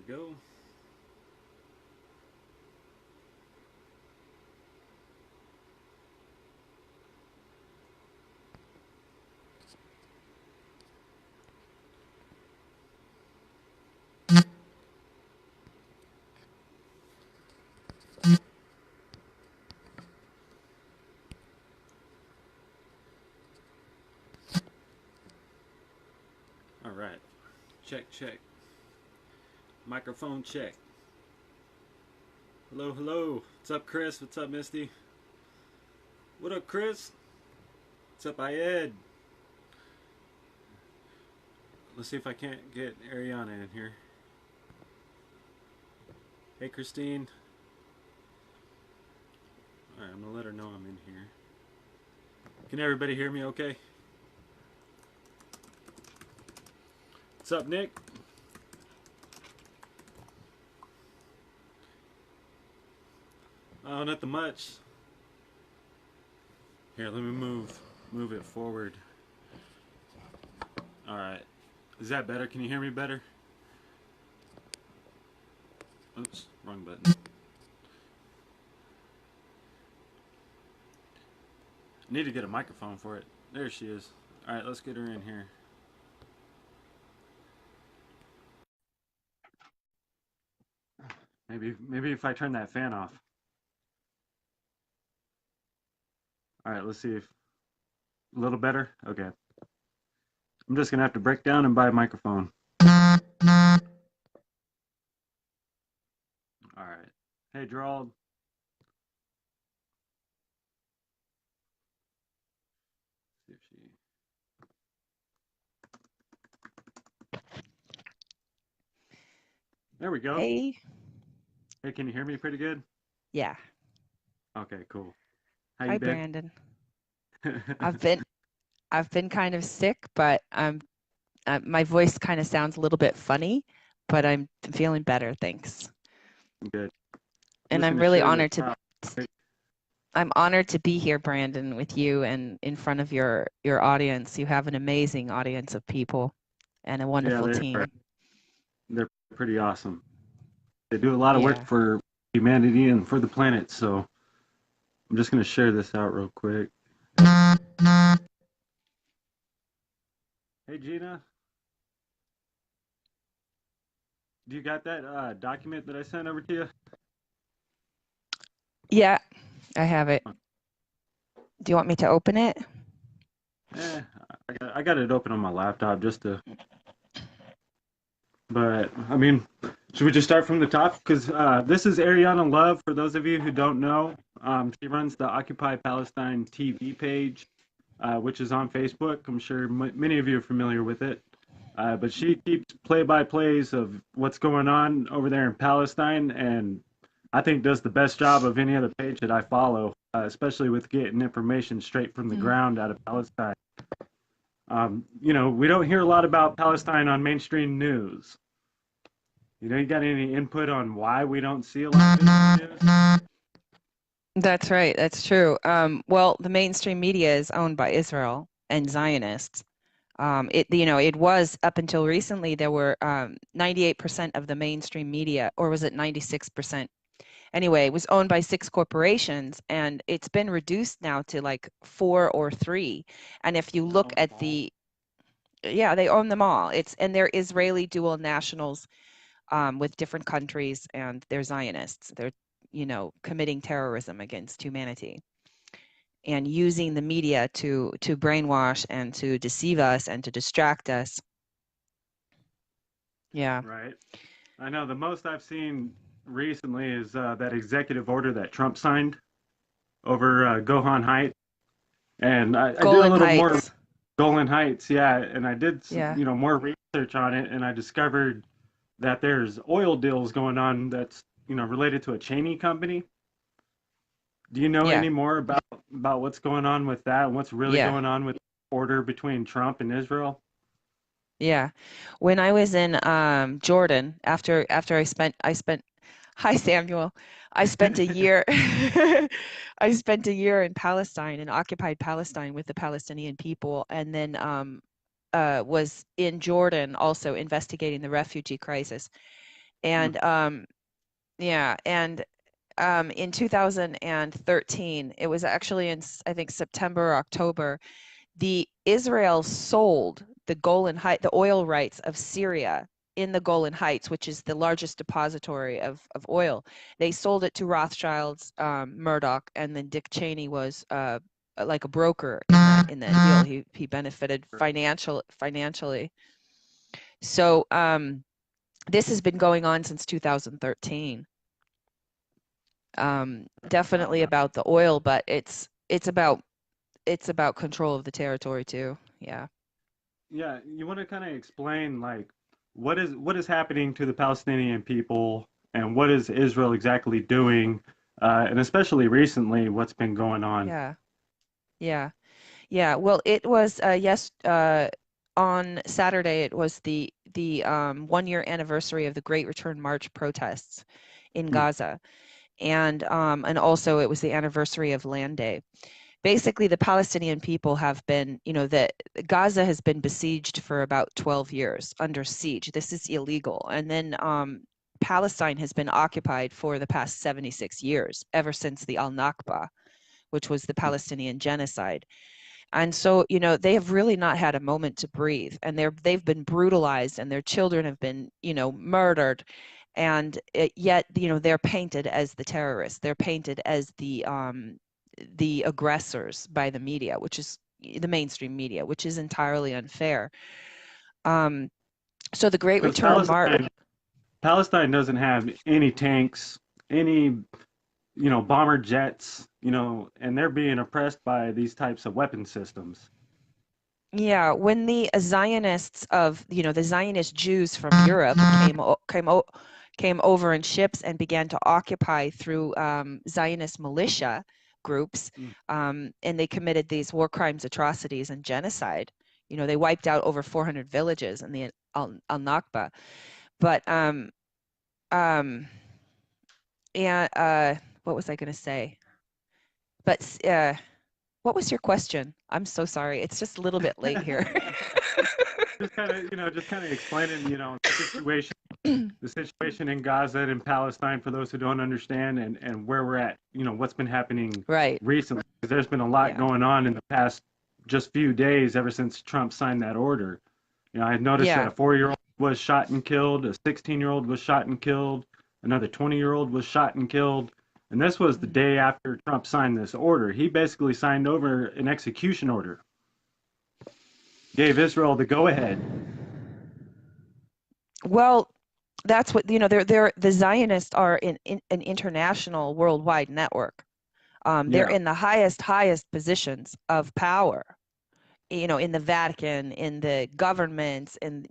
we go. All right. Check, check. Microphone check. Hello, hello. What's up, Chris? What's up, Misty? What up, Chris? What's up, Ayed? Let's see if I can't get Ariana in here. Hey, Christine. Alright, I'm going to let her know I'm in here. Can everybody hear me okay? What's up, Nick? Oh, nothing much. Here, let me move it forward. Alright. Is that better? Can you hear me better? Oops, wrong button. I need to get a microphone for it. There she is. Alright, let's get her in here. Maybe if I turn that fan off. Alright, let's see if a little better. Okay. I'm just gonna have to break down and buy a microphone. Alright. Hey, Gerald. See if she... There we go. Hey. Hey, can you hear me pretty good? Yeah. Okay, cool. How Hi, you been? Brandon. I've been kind of sick, but my voice kind of sounds a little bit funny, but I'm feeling better, thanks. Good. And I'm really honored to I'm honored to be here, Brandon, with you and in front of your audience. You have an amazing audience of people and a wonderful team. They're pretty awesome. They do a lot of work for humanity and for the planet, so I'm just going to share this out real quick. Hey, Gina. Do you got that document that I sent over to you? Yeah, I have it. Do you want me to open it? I got it open on my laptop just to... But, I mean, should we just start from the top? Because this is Ariyana Love, for those of you who don't know. She runs the Occupy Palestine TV page, which is on Facebook. I'm sure many of you are familiar with it. But she keeps play-by-plays of what's going on over there in Palestine, and I think does the best job of any other page that I follow, especially with getting information straight from the ground out of Palestine. You know, we don't hear a lot about Palestine on mainstream news. You know, you got any input on why we don't see a lot of it in the news? That's right. That's true. Well, the mainstream media is owned by Israel and Zionists. It was up until recently, there were 98% of the mainstream media, or was it 96%? Anyway, it was owned by 6 corporations, and it's been reduced now to like 4 or 3. And if you look at they own them all. And they're Israeli dual nationals with different countries, and they're Zionists. They're, committing terrorism against humanity and using the media to brainwash and to deceive us and to distract us. Yeah. Right. I know the most I've seen recently is that executive order that Trump signed over Golan Heights. And I did a little more Golan Heights, yeah, and I did more research on it, and I discovered that there's oil deals going on that's related to a Cheney company. Do you know any more about what's going on with that and what's really going on with the order between Trump and Israel? Yeah. When I was in Jordan, after I spent hi Samuel. I spent a year I spent a year in Palestine, in occupied Palestine with the Palestinian people, and then was in Jordan also investigating the refugee crisis. Mm, And yeah, and in 2013, it was actually in I think September or October, the Israel sold the the oil rights of Syria in the Golan Heights, which is the largest depository of oil. They sold it to Rothschilds, Murdoch, and then Dick Cheney was like a broker in that deal. He benefited financially. So this has been going on since 2013. wow. Definitely about the oil, but it's about control of the territory too. Yeah. Yeah, you want to kind of explain like what is happening to the Palestinian people and what is Israel exactly doing, and especially recently, what's been going on. Yeah. Yeah. Yeah. Well, it was on Saturday it was the 1 year anniversary of the Great Return March protests in Mm, Gaza. And also it was the anniversary of Land Day. Basically, the Palestinian people have been, that Gaza has been besieged for about 12 years under siege. This is illegal. And then Palestine has been occupied for the past 76 years, ever since the Al-Nakba, which was the mm, Palestinian genocide. And so, they have really not had a moment to breathe, and they've been brutalized, and their children have been, murdered. And yet, they're painted as the terrorists. They're painted as the aggressors by the media, which is the mainstream media, which is entirely unfair. Um, so the Great because Return March, Palestine doesn't have any tanks, any bomber jets, and they're being oppressed by these types of weapon systems. yeah, when the Zionists the Zionist Jews from Europe came over in ships and began to occupy through Zionist militia groups, Mm, and they committed these war crimes, atrocities, and genocide. They wiped out over 400 villages in the Al-Nakba. But um, and what was I going to say? But what was your question? I'm so sorry. It's just a little bit late here. just kind of explaining, the situation in Gaza and Palestine for those who don't understand, and where we're at, what's been happening Right. recently. 'Cause there's been a lot Yeah. going on in the past just few days ever since Trump signed that order. I had noticed that Yeah. a 4-year-old was shot and killed, a 16-year-old was shot and killed, another 20-year-old was shot and killed. And this was the Mhm. day after Trump signed this order. He basically signed over an execution order, gave Israel the go ahead. Well, that's what, they're the Zionists are in an international worldwide network. They're Yeah. in the highest positions of power, in the Vatican, in the governments, and,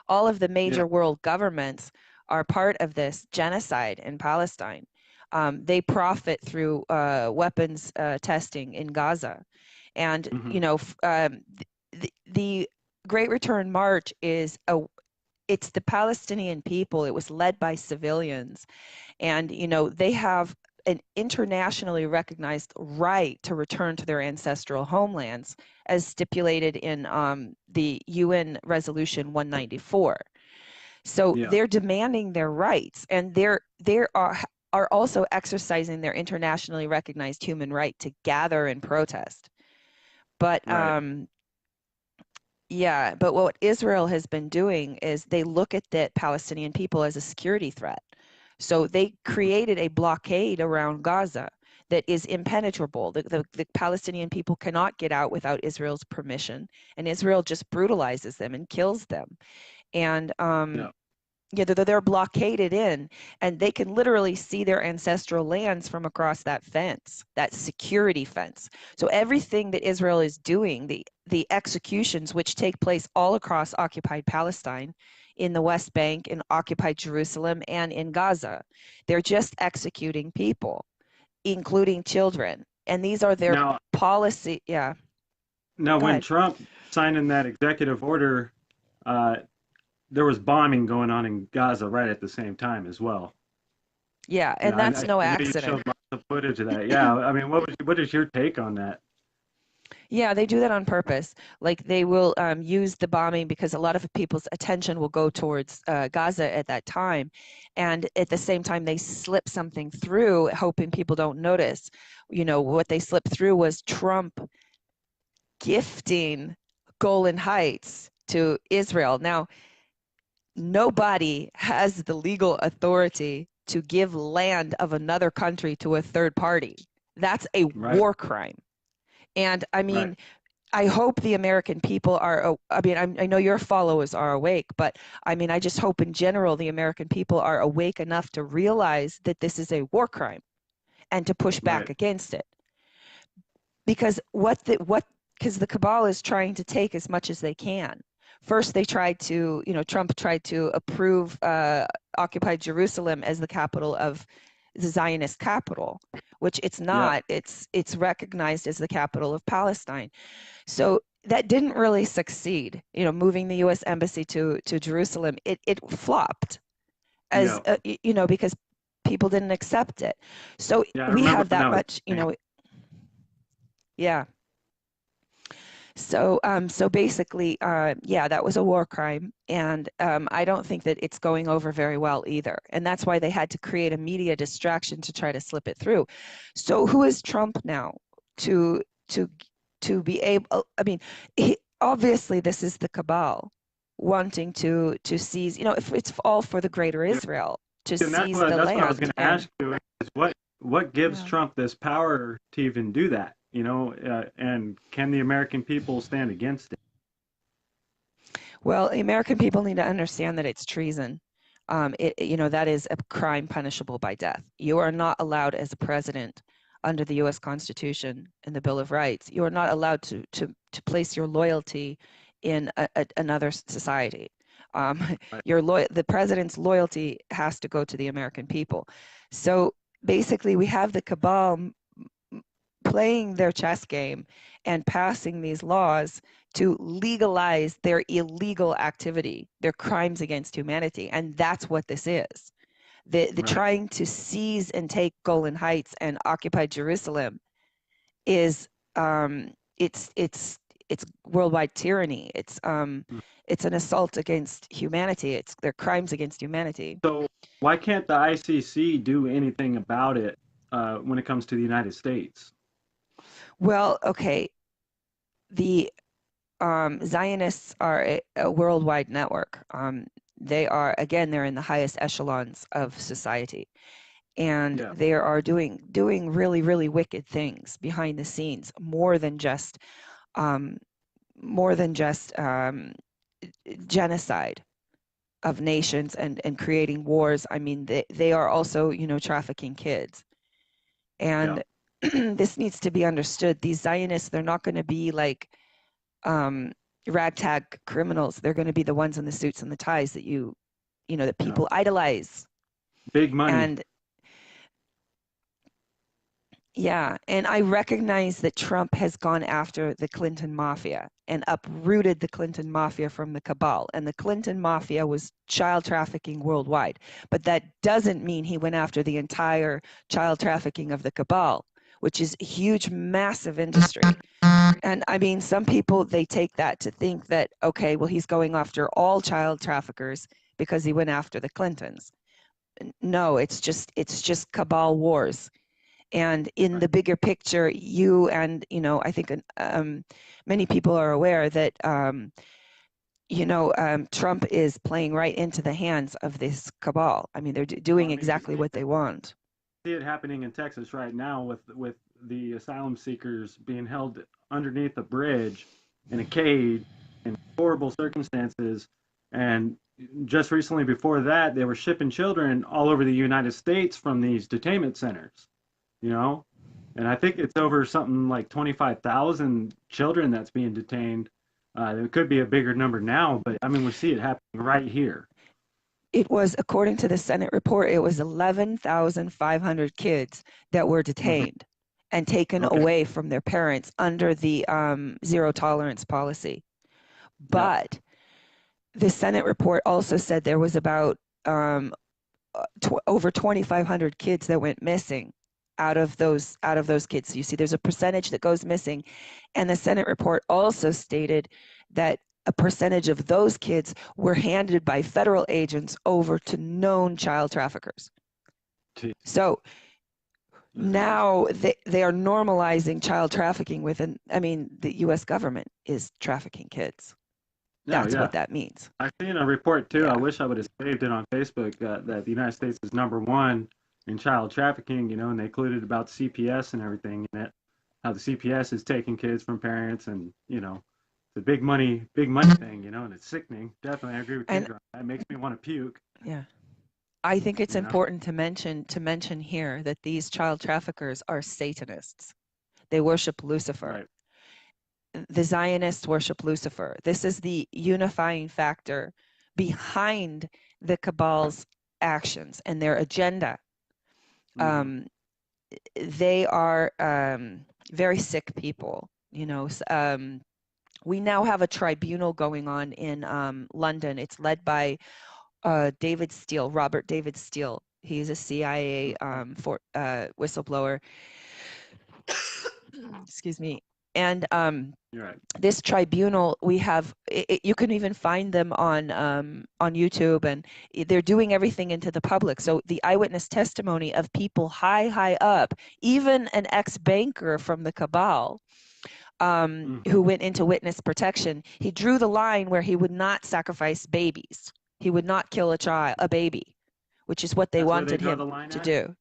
all of the Yeah. major world governments are part of this genocide in Palestine. They profit through weapons testing in Gaza. And, Hmm. the Great Return March it's the Palestinian people. It was led by civilians. And, they have an internationally recognized right to return to their ancestral homelands, as stipulated in the UN Resolution 194. So Yeah. they're demanding their rights, and are also exercising their internationally recognized human right to gather and protest. But Right. yeah, but what Israel has been doing is they look at the Palestinian people as a security threat. So they Mhm. created a blockade around Gaza that is impenetrable. The Palestinian people cannot get out without Israel's permission, and Israel just brutalizes them and kills them. And Yeah. yeah, they're blockaded in, and they can literally see their ancestral lands from across that fence, that security fence. So everything that Israel is doing, the executions which take place all across occupied Palestine, in the West Bank, in occupied Jerusalem, and in Gaza, they're just executing people, including children. And these are their Now, policy. Yeah, go when ahead. Trump signed in that executive order, uh, there was bombing going on in Gaza right at the same time as well. Yeah, and that's I no know you accident. showed lots of footage of that. Yeah, I mean, what is your take on that? Yeah, they do that on purpose. Like they will use the bombing because a lot of people's attention will go towards Gaza at that time. And at the same time, they slip something through, hoping people don't notice. You know, what they slipped through was Trump gifting Golan Heights to Israel. Now, nobody has the legal authority to give land of another country to a third party. That's a Right. war crime. And I Right. mean, I hope the American people are, I mean, I know your followers are awake, but I mean, I just hope in general the American people are awake enough to realize that this is a war crime and to push back Right. against it. Because because the cabal is trying to take as much as they can. First, they tried to, you know, Trump tried to approve occupied Jerusalem as the capital of the Zionist capital, which it's Yeah. not. It's recognized as the capital of Palestine. So that didn't really succeed. You know, moving the U.S. embassy to Jerusalem, it flopped as Yeah. you know, because people didn't accept it. So Yeah. I we remember have when that that was. much, you know, yeah. So, so basically, yeah, that was a war crime, and I don't think that it's going over very well either. And that's why they had to create a media distraction to try to slip it through. So, who is Trump now to to to be able? I mean, obviously, this is the cabal wanting to seize. You know, if it's all for the greater Yeah. Israel to And seize the that's what I was going land, to and ask you is what gives yeah. Trump this power to even do that? You know, and can the American people stand against it? Well, American people need to understand that it's treason. You know, that is a crime punishable by death. You are not allowed as a president under the U.S. Constitution and the Bill of Rights. You are not allowed to place your loyalty in another society. Um, Right. the president's loyalty has to go to the American people. So basically, we have the cabal playing their chess game and passing these laws to legalize their illegal activity, their crimes against humanity. And that's what this is. The Right. trying to seize and take Golan Heights and occupy Jerusalem is it's worldwide tyranny. It's an assault against humanity. It's their crimes against humanity. So why can't the ICC do anything about it when it comes to the United States? Well, okay, the Zionists are a worldwide network. They are, again, they're in the highest echelons of society, and Yeah. they are doing really, really wicked things behind the scenes, um, more than just genocide of nations and creating wars. I mean, they are also, you know, trafficking kids, Yeah. and this needs to be understood. These Zionists, they're not going to be like um, ragtag criminals. They're going to be the ones in the suits and the ties that you know, that Yeah. people idolize. Big money. And yeah, and I recognize that Trump has gone after the Clinton mafia and uprooted the Clinton mafia from the cabal. And the Clinton mafia was child trafficking worldwide. But that doesn't mean he went after the entire child trafficking of the cabal, which is a huge, massive industry. And I mean, some people, they take that to think that, okay, well, he's going after all child traffickers because he went after the Clintons. No, it's just cabal wars. And in Right. the bigger picture, you and, you know, I think many people are aware that, you know, Trump is playing right into the hands of this cabal. I mean, they're Well, doing I mean, we exactly what they want. see it happening in Texas right now with the asylum seekers being held underneath a bridge in a cage in horrible circumstances. And just recently before that, they were shipping children all over the United States from these detainment centers, you know? And I think it's over something like 25,000 children that's being detained. It could be a bigger number now, but I mean, we see it happening right here. It was, according to the Senate report, it was 11,500 kids that were Hmm. detained and taken Okay. away from their parents under the zero tolerance policy. Yeah. But the Senate report also said there was about over 2,500 kids that went missing out of those kids. You see, there's a percentage that goes missing, and the Senate report also stated that a percentage of those kids were handed by federal agents over to known child traffickers. Jeez. So now they are normalizing child trafficking within. I mean, the U.S. government is trafficking kids. That's what that means. I've seen a report too. Yeah. I wish I would have saved it on Facebook that the United States is #1 in child trafficking, and they included about CPS and everything in it. How the CPS is taking kids from parents, and the big money thing, and it's sickening. Definitely, I agree with you. That makes me want to puke. Yeah. I think it's important to mention here that these child traffickers are Satanists. They worship Lucifer. Right. The Zionists worship Lucifer. This is the unifying factor behind the cabal's actions and their agenda. Mm-hmm. They are very sick people. We now have a tribunal going on in London. It's led by David Steele, Robert David Steele. He's a CIA whistleblower. Excuse me. And You're right. This tribunal, we have, you can even find them on YouTube, and they're doing everything into the public. So the eyewitness testimony of people high up, even an ex-banker from the cabal, who went into witness protection, he drew the line where he would not sacrifice babies. He would not kill a baby, which is what they wanted him to do.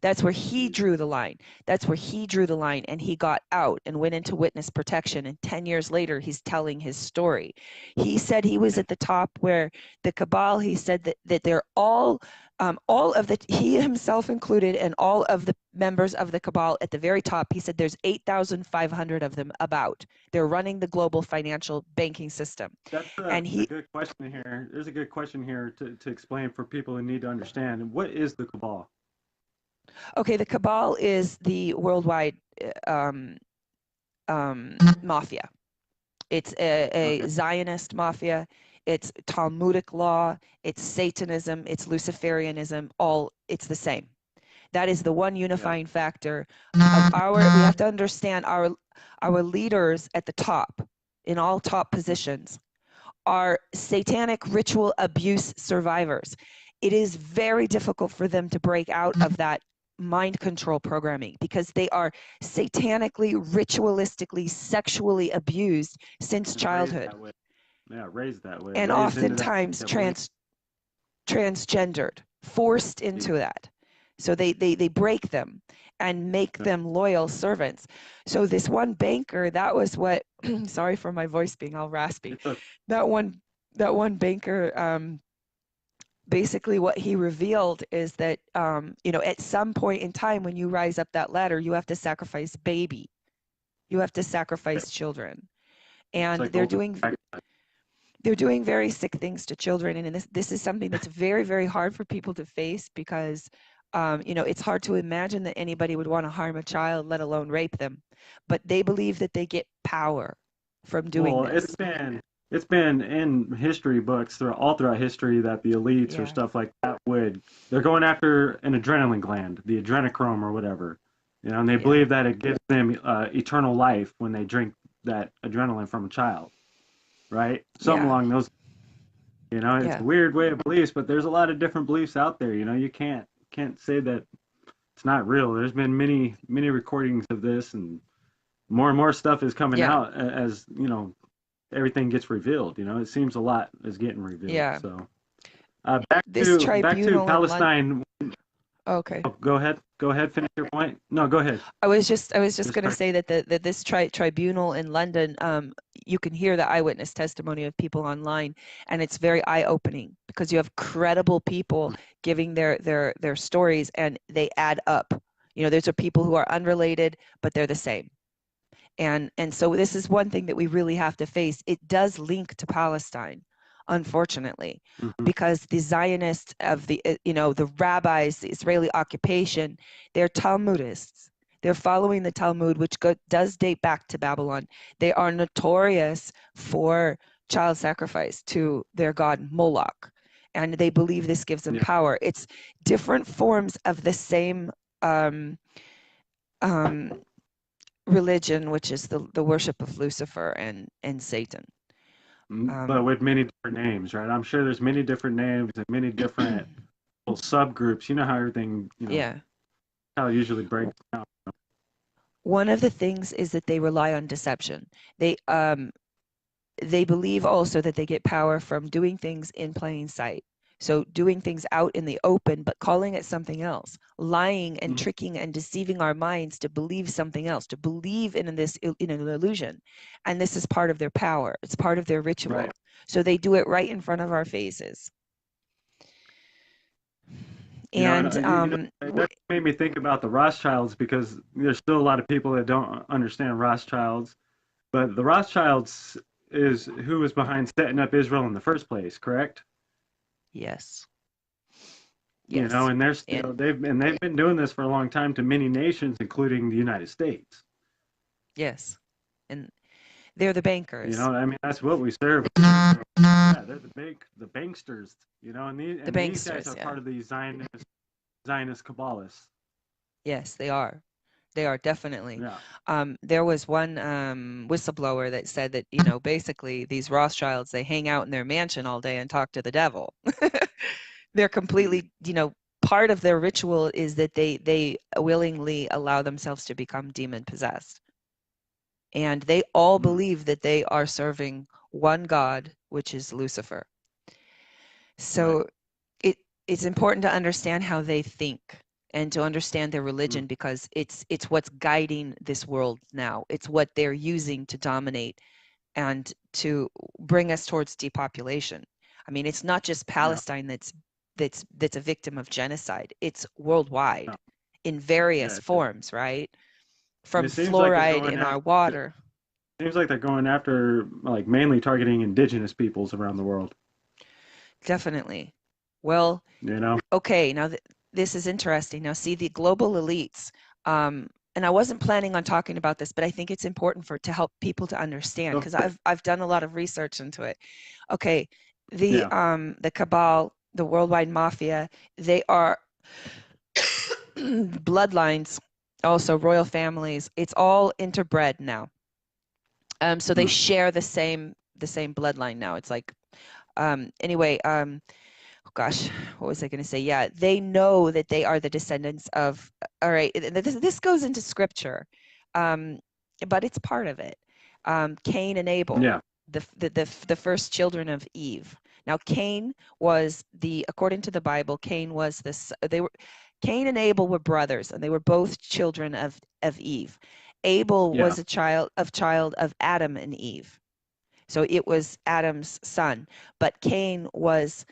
That's where he drew the line. That's where he drew the line, and he got out and went into witness protection. And 10 years later, he's telling his story. He said he was at the top where the cabal, he said that they're all of the, he himself included, and all of the members of the cabal at the very top, he said there's 8,500 of them about. They're running the global financial banking system. That's a good question here. There's a good question here to explain for people who need to understand. What is the cabal? Okay, the cabal is the worldwide mafia. It's a Zionist mafia. It's Talmudic law. It's Satanism. It's Luciferianism. It's the same. That is the one unifying factor of we have to understand our leaders at the top, in all top positions, are satanic ritual abuse survivors. It is very difficult for them to break out of that mind control programming because they are satanically, ritualistically, sexually abused since childhood. Raised that way. And oftentimes transgendered, forced into that. So they break them and make them loyal servants. So this one banker, that was what, sorry for my voice being all raspy. That one banker, basically what he revealed is that, at some point in time when you rise up that ladder, you have to sacrifice baby. You have to sacrifice children. And they're doing very sick things to children. And this is something that's very, very hard for people to face because, it's hard to imagine that anybody would want to harm a child, let alone rape them. But they believe that they get power from doing this. It's been in history books all throughout history that the elites or stuff like that they're going after an adrenaline gland, the adrenochrome or whatever, and they believe that it gives them eternal life when they drink that adrenaline from a child, right? Something along those, it's a weird way of beliefs, but there's a lot of different beliefs out there. You can't say that it's not real. There's been many recordings of this, and more stuff is coming out as everything gets revealed. It seems a lot is getting revealed. Yeah. So back to Palestine. Okay. Oh, go ahead. Finish your point. No, go ahead. I was just going to say that this tribunal in London, you can hear the eyewitness testimony of people online, and it's very eye-opening because you have credible people giving their stories, and they add up. Those are people who are unrelated, but they're the same. And so this is one thing that we really have to face. It does link to Palestine, unfortunately, because the Zionists of the rabbis, the Israeli occupation, they're Talmudists. They're following the Talmud, which does date back to Babylon. They are notorious for child sacrifice to their god Moloch, and they believe this gives them power. It's different forms of the same um, um, religion, which is the worship of Lucifer and Satan. But with many different names, right? I'm sure there's many different names and many different subgroups. You know how everything, Yeah. how it usually breaks down. One of the things is that they rely on deception. They believe also that they get power from doing things in plain sight. So doing things out in the open, but calling it something else, lying and tricking and deceiving our minds to believe something else, to believe in an illusion. And this is part of their power. It's part of their ritual. Right. So they do it right in front of our faces. And that made me think about the Rothschilds, because there's still a lot of people that don't understand Rothschilds. But the Rothschilds is who was behind setting up Israel in the first place, correct? yes. And they're still they've been doing this for a long time to many nations, including the United States. Yes. And they're the bankers. I mean, that's what we serve. Yeah, they're the banksters. And these guys are part of the Zionist Kabbalists. Yes, they are. They are definitely. Yeah. There was one whistleblower that said that, basically these Rothschilds, they hang out in their mansion all day and talk to the devil. They're completely, part of their ritual is that they willingly allow themselves to become demon possessed. And they all believe that they are serving one God, which is Lucifer. So it's important to understand how they think and to understand their religion, because it's what's guiding this world now. It's what they're using to dominate and to bring us towards depopulation. I mean, it's not just Palestine that's a victim of genocide. It's worldwide in various forms, right? From fluoride in our water. Seems like they're going after, like, mainly targeting indigenous peoples around the world. Definitely. Well, okay, now this is interesting. Now, see, the global elites, and I wasn't planning on talking about this, but I think it's important to help people to understand, because I've done a lot of research into it. Okay, the cabal, the worldwide mafia, they are bloodlines, also royal families. It's all interbred now. So they share the same bloodline now. It's like, anyway, oh gosh, what was I going to say? Yeah, they know that they are the descendants of, all right, this goes into scripture, but it's part of it. Cain and Abel, the first children of Eve. Now, Cain was according to the Bible, Cain and Abel were brothers, and they were both children of Eve. Abel was a child of Adam and Eve. So it was Adam's son, but Cain was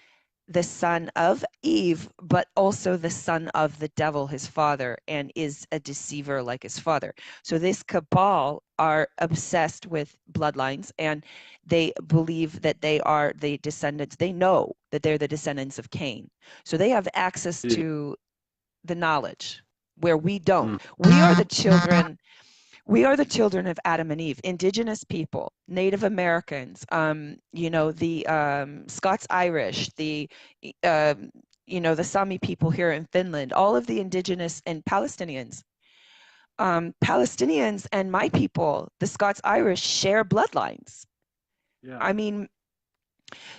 the son of Eve, but also the son of the devil, his father, and is a deceiver like his father. So this cabal are obsessed with bloodlines, and they believe that they are the descendants. They know that they're the descendants of Cain. So they have access to the knowledge where we don't. We are the children. We are the children of Adam and Eve, indigenous people, Native Americans, the Scots-Irish, the Sami people here in Finland, all of the indigenous and Palestinians. Palestinians and my people, the Scots-Irish, share bloodlines. Yeah. I mean,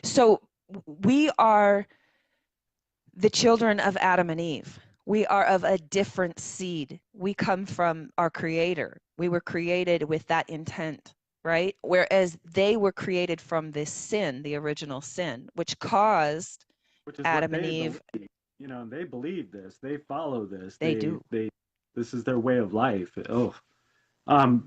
so we are the children of Adam and Eve. We are of a different seed. We come from our Creator. We were created with that intent, right? Whereas they were created from this sin, the original sin, which caused Adam and Eve. They believe this. They follow this. They do. This is their way of life. Oh.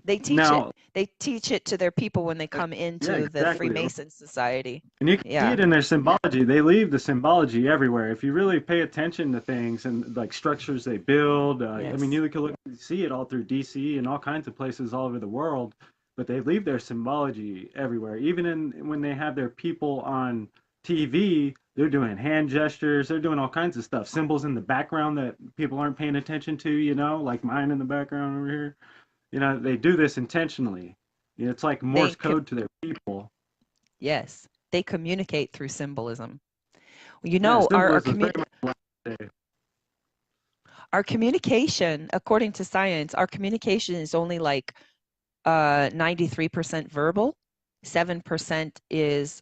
They teach it. They teach it to their people when they come into the Freemason Society. And you can see it in their symbology. They leave the symbology everywhere. If you really pay attention to things and like structures they build, I mean, you can see it all through DC and all kinds of places all over the world. But they leave their symbology everywhere. Even when they have their people on TV, they're doing hand gestures. They're doing all kinds of stuff. Symbols in the background that people aren't paying attention to. Like mine in the background over here. They do this intentionally. It's like Morse code to their people. Yes, they communicate through symbolism. Our Our communication, according to science, our communication is only like 93% verbal, 7% is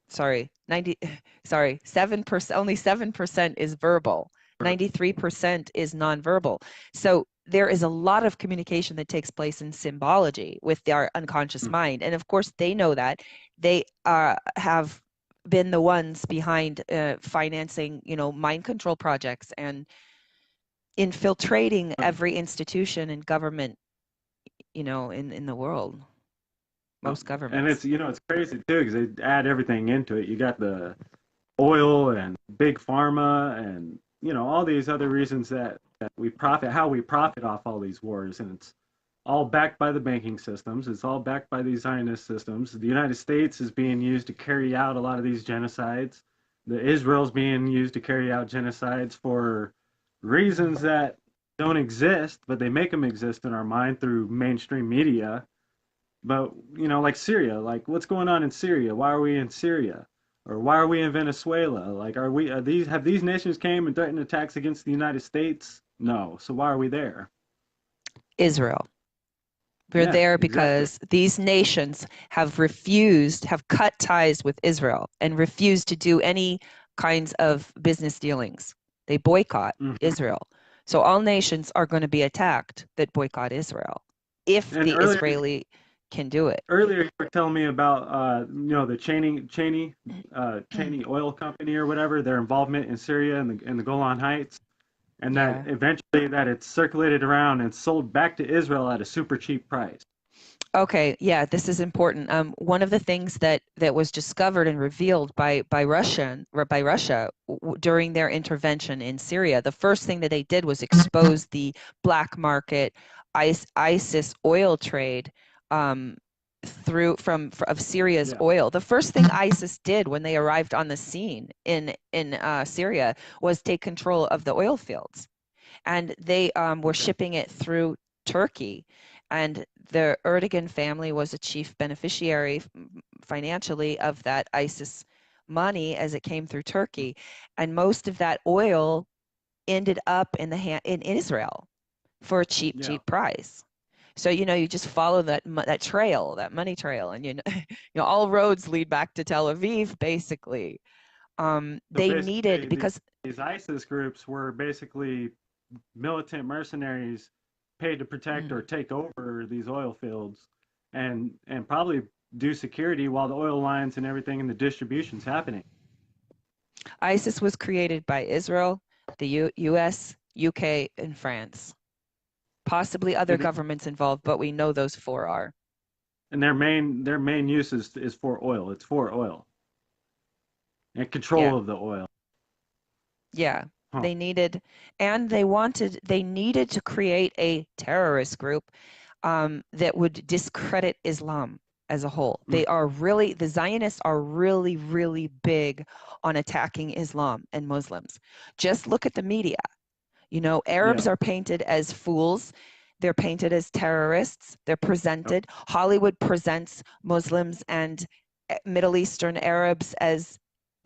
sorry, 90 sorry, 7%, only 7% is verbal. 93% is nonverbal. So there is a lot of communication that takes place in symbology with our unconscious mind. And of course, they know that. They have been the ones behind financing, mind control projects and infiltrating every institution and government, in the world. Most governments. And it's crazy too because they add everything into it. You got the oil and big pharma and all these other reasons that we profit, how we profit off all these wars, and it's all backed by the banking systems. It's all backed by these Zionist systems. The United States is being used to carry out a lot of these genocides. The Israel's being used to carry out genocides for reasons that don't exist, but they make them exist in our mind through mainstream media. But like Syria, like what's going on in Syria? Why are we in Syria? Or why are we in Venezuela? Like, have these nations came and threatened attacks against the United States? No. So why are we there? Israel. We're there because these nations have cut ties with Israel and refused to do any kinds of business dealings. They boycott Israel. So all nations are going to be attacked that boycott Israel if the Israeli can do it. Earlier, you were telling me about the Cheney Oil Company or whatever, their involvement in Syria and the Golan Heights, and that eventually that it's circulated around and sold back to Israel at a super cheap price. Okay, yeah, this is important. One of the things that was discovered and revealed by Russia during their intervention in Syria, the first thing that they did was expose the black market ISIS oil trade of Syria's oil. The first thing ISIS did when they arrived on the scene in Syria was take control of the oil fields, and they were shipping it through Turkey. And the Erdogan family was a chief beneficiary financially of that ISIS money as it came through Turkey, and most of that oil ended up in Israel for a cheap price. So you just follow that trail, that money trail, and all roads lead back to Tel Aviv, basically. Needed because these ISIS groups were basically militant mercenaries paid to protect or take over these oil fields and probably do security while the oil lines and everything and the distribution's happening. ISIS was created by Israel, the US, UK, and France. Possibly other governments involved, but we know those four are. And their main use is for oil. It's for oil and control of the oil. Yeah. They needed to create a terrorist group that would discredit Islam as a whole. The Zionists are really, really big on attacking Islam and Muslims. Just look at the media. Arabs are painted as fools. They're painted as terrorists. They're presented. Hollywood presents Muslims and Middle Eastern Arabs as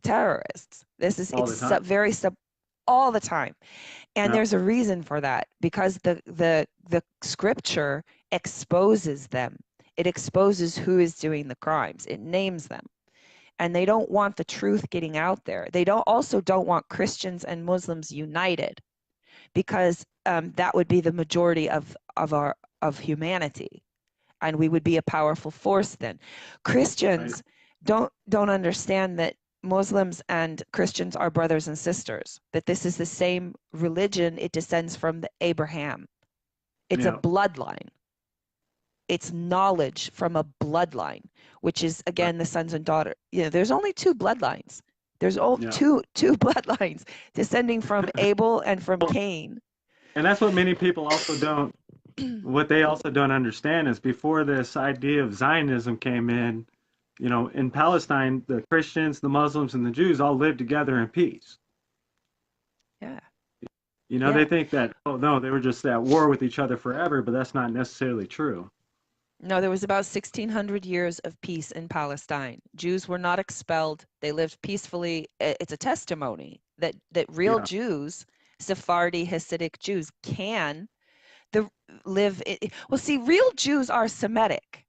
terrorists. All the time. And there's a reason for that, because the scripture exposes them. It exposes who is doing the crimes. It names them. And they don't want the truth getting out there. They also don't want Christians and Muslims united, because that would be the majority of humanity, and we would be a powerful force then. Christians don't understand that Muslims and Christians are brothers and sisters, that this is the same religion. It descends from Abraham. It's a bloodline. It's knowledge from a bloodline, which is, again, the sons and daughters. There's only two bloodlines. There's two bloodlines descending from Abel and from Cain. And that's what many people also don't, what they also don't understand is before this idea of Zionism came in Palestine, the Christians, the Muslims, and the Jews all lived together in peace. Yeah. They think that, oh no, they were just at war with each other forever, but that's not necessarily true. No, there was about 1600 years of peace in Palestine. Jews were not expelled. They lived peacefully. It's a testimony that real Yeah. Jews, Sephardi Hasidic Jews, can the live. Well, see, real Jews are Semitic.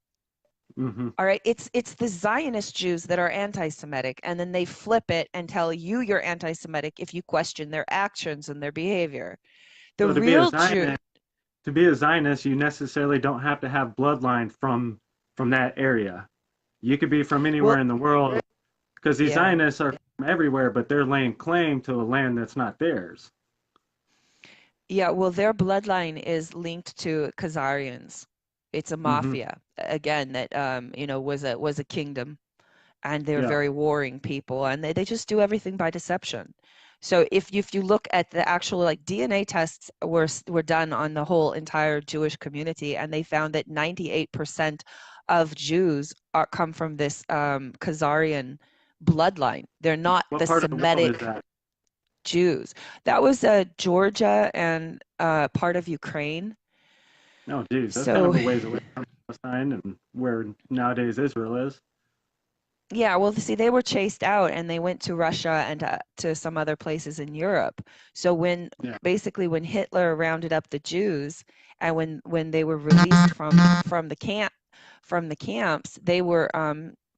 Mm-hmm. All right, it's the Zionist Jews that are anti-Semitic, and then they flip it and tell you you're anti-Semitic if you question their actions and their behavior. The So to be a real Jew, Zionist, you necessarily don't have to have bloodline from that area. You could be from anywhere well, in the world, because these yeah. Zionists are from everywhere, but they're laying claim to a land that's not theirs. Yeah, well, their bloodline is linked to Khazarians. It's a Mm-hmm. mafia again that was a kingdom, and they're Yeah. very warring people, and they just do everything by deception. So if you look at the actual like DNA tests were done on the whole entire Jewish community, and they found that 98% of Jews come from this Khazarian bloodline. They're not What the part of the world is Semitic that? Jews. That was Georgia and part of Ukraine. Oh, geez, that's kind So of a ways away from Palestine and where nowadays Israel is. yeah, well, see, they were chased out and they went to Russia and to some other places in Europe. So Yeah. basically when Hitler rounded up the Jews and when they were released from the camps, they were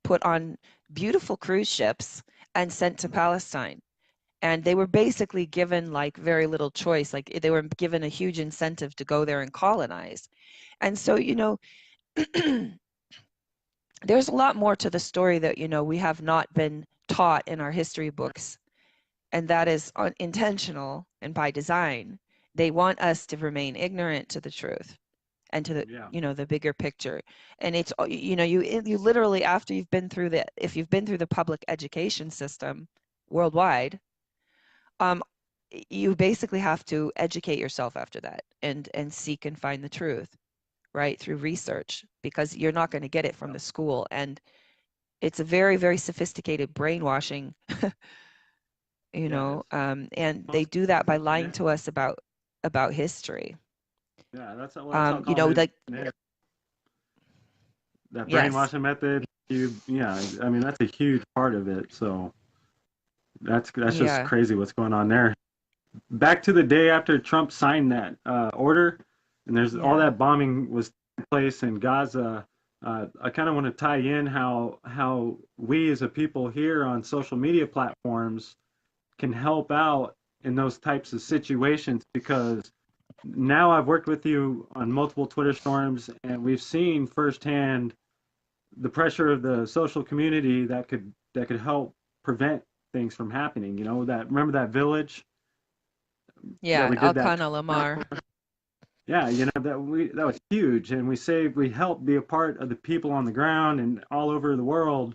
put on beautiful cruise ships and sent to Palestine. And they were basically given like very little choice. Like they were given a huge incentive to go there and colonize. And so, there's a lot more to the story that, we have not been taught in our history books. And that is intentional and by design. They want us to remain ignorant to the truth and to the, Yeah. the bigger picture. And it's, you literally, if you've been through the public education system worldwide, um, you basically have to educate yourself after that and seek and find the truth, right, through research, because you're not going to get it from the school. And it's a very, very sophisticated brainwashing, Yeah. and they Most do that by yeah. lying to us about history. Yeah, that's how Like, colonization is. That yes, brainwashing method. Yeah, I mean that's a huge part of it. So that's just yeah, crazy what's going on there. Back to the day after Trump signed that order, and there's all yeah, that bombing was taking place in Gaza. I kind of want to tie in how we as a people here on social media platforms can help out in those types of situations, because now I've worked with you on multiple Twitter storms, and we've seen firsthand the pressure of the social community that could help prevent things from happening. That, remember that village that yeah, we did that? Alkan Lamar. Yeah, that was huge, and we helped be a part of the people on the ground and all over the world.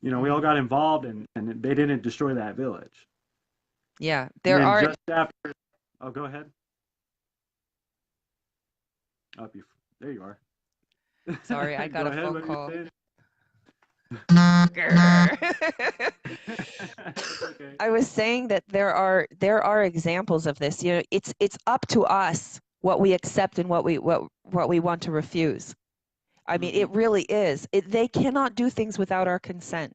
We all got involved, and they didn't destroy that village. Yeah, And there then are. just after, oh, go ahead. Up you, there you are. Sorry, I got Go a ahead. phone What are you call. saying? Okay. I was saying that there are examples of this. It's up to us what we accept and what we want to refuse. I mean, Mm-hmm. it really is. They cannot do things without our consent.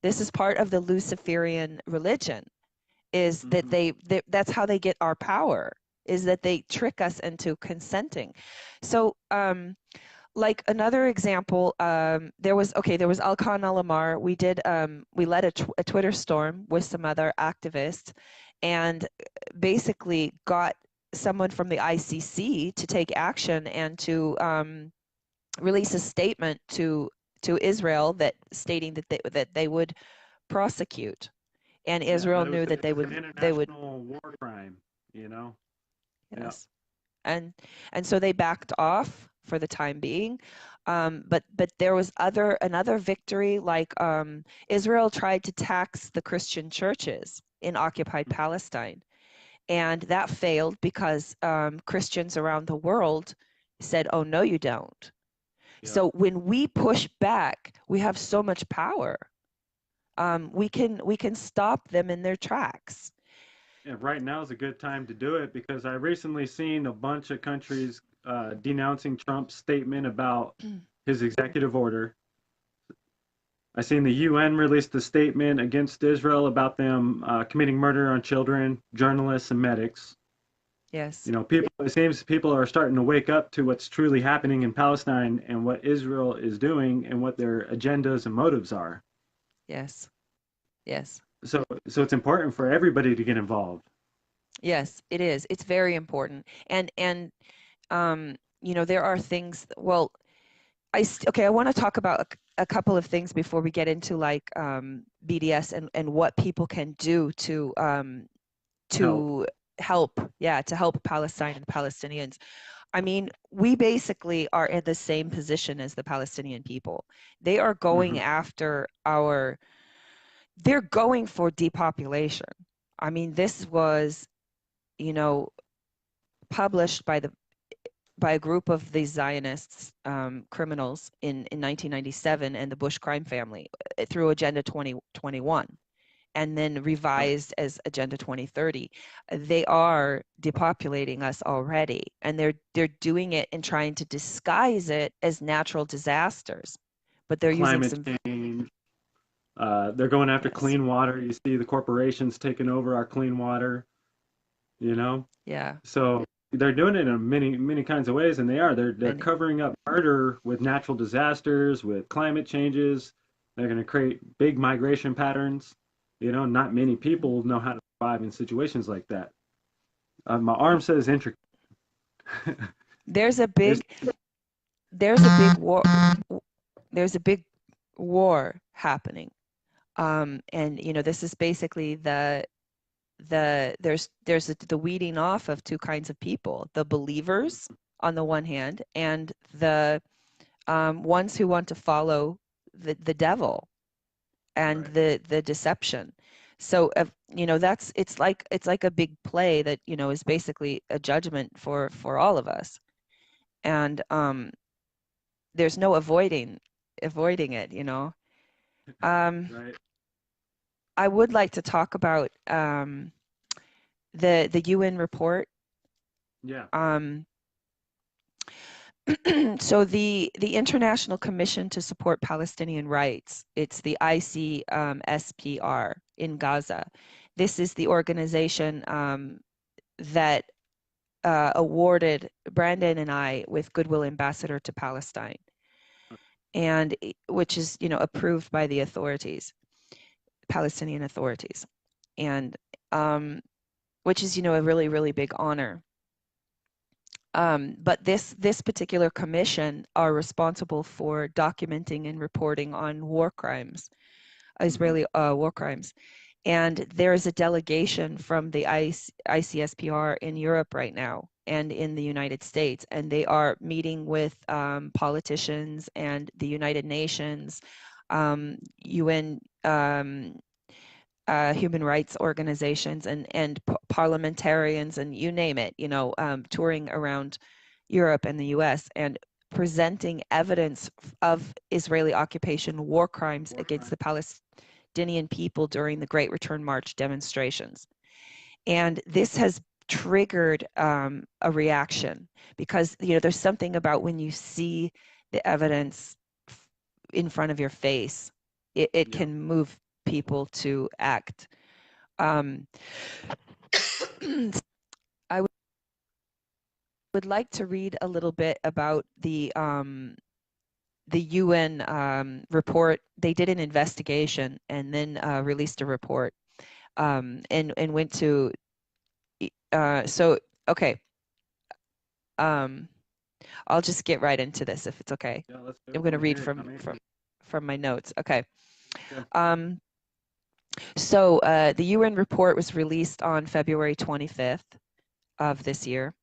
This is part of the Luciferian religion, is that Mm-hmm. that's how they get our power, is that they trick us into consenting. So, like another example, there was Alkan Alamar. We led a Twitter storm with some other activists, and basically got someone from the ICC to take action and to release a statement to Israel that stating that they would prosecute, and Yeah, Israel that knew that it's an they would. international war crime. You know. Yeah. Yes. And so they backed off for the time being. But there was another victory, like Israel tried to tax the Christian churches in occupied Palestine, and that failed because Christians around the world said, "Oh no, you don't." Yeah. So when we push back, we have so much power. We can stop them in their tracks. And right now is a good time to do it because I recently seen a bunch of countries denouncing Trump's statement about his executive order. I seen the UN released a statement against Israel about them committing murder on children, journalists, and medics. Yes, You know, people. It seems people are starting to wake up to what's truly happening in Palestine and what Israel is doing and what their agendas and motives are. yes, yes, So it's important for everybody to get involved. yes, it is. It's very important. And there are things, well, okay, I want to talk about a couple of things before we get into like BDS and what people can do Help. to help, yeah, to help Palestine and Palestinians. I mean, we basically are in the same position as the Palestinian people. They are going Hmm. after they're going for depopulation. I mean, this was, you know, published by a group of these Zionists criminals in 1997 and the Bush crime family through Agenda 2021 and then revised as Agenda 2030. They are depopulating us already, and they're doing it and trying to disguise it as natural disasters, but they're using Climate some, change. They're going after yes, clean water. You see the corporations taking over our clean water, you know? yeah, So they're doing it in many kinds of ways, and they're many, covering up murder with natural disasters, with climate changes. They're going to create big migration patterns. You know, not many people know how to survive in situations like that. My arm says intricate. there's a It's big there's a big war there's a big war happening. And this is basically the weeding off of two kinds of people: the believers on the one hand, and the ones who want to follow the devil and right. the deception. So it's like a big play that is basically a judgment for all of us, and there's no avoiding it. Um, Right. I would like to talk about the UN report. Yeah. Um, so the International Commission to Support Palestinian Rights, it's the ICSPR in Gaza. This is the organization that awarded Brandon and I with Goodwill Ambassador to Palestine, and which is approved by the authorities, Palestinian authorities, and which is a really really big honor. But this particular commission are responsible for documenting and reporting on war crimes, Hmm. Israeli war crimes. And there is a delegation from the ICSPR in Europe right now and in the United States, and they are meeting with politicians and the United Nations, UN human rights organizations, and parliamentarians, and you name it, touring around Europe and the US and presenting evidence of Israeli occupation war crimes War against crime. the Palestinian people during the Great Return March demonstrations. And this has triggered a reaction because there's something about when you see the evidence in front of your face, it Yeah. can move people to act. Um, I would like to read a little bit about the UN report. They did an investigation and then released a report, and went to so okay. Um, I'll just get right into this if it's okay. Yeah. Let's do I'm it. going I'm to read here. I'm here. from my notes. Okay. Good. Um, so the UN report was released on February 25th of this year,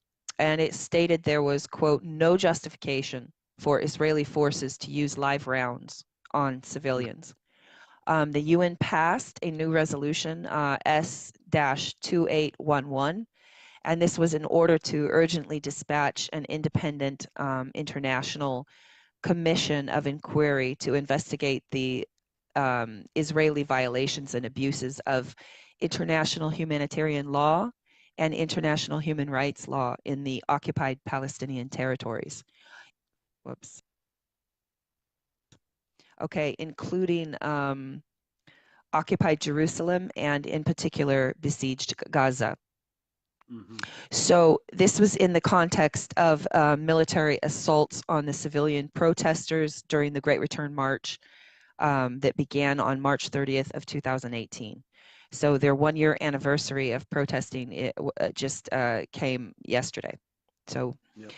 and it stated there was, quote, no justification for Israeli forces to use live rounds on civilians. The UN passed a new resolution, S-2811, and this was in order to urgently dispatch an independent international commission of inquiry to investigate the Israeli violations and abuses of international humanitarian law and international human rights law in the occupied Palestinian territories. Whoops. Okay, including occupied Jerusalem and in particular besieged Gaza. So this was in the context of military assaults on the civilian protesters during the Great Return March that began on March 30th of 2018. So their 1-year anniversary of protesting just came yesterday. So yep.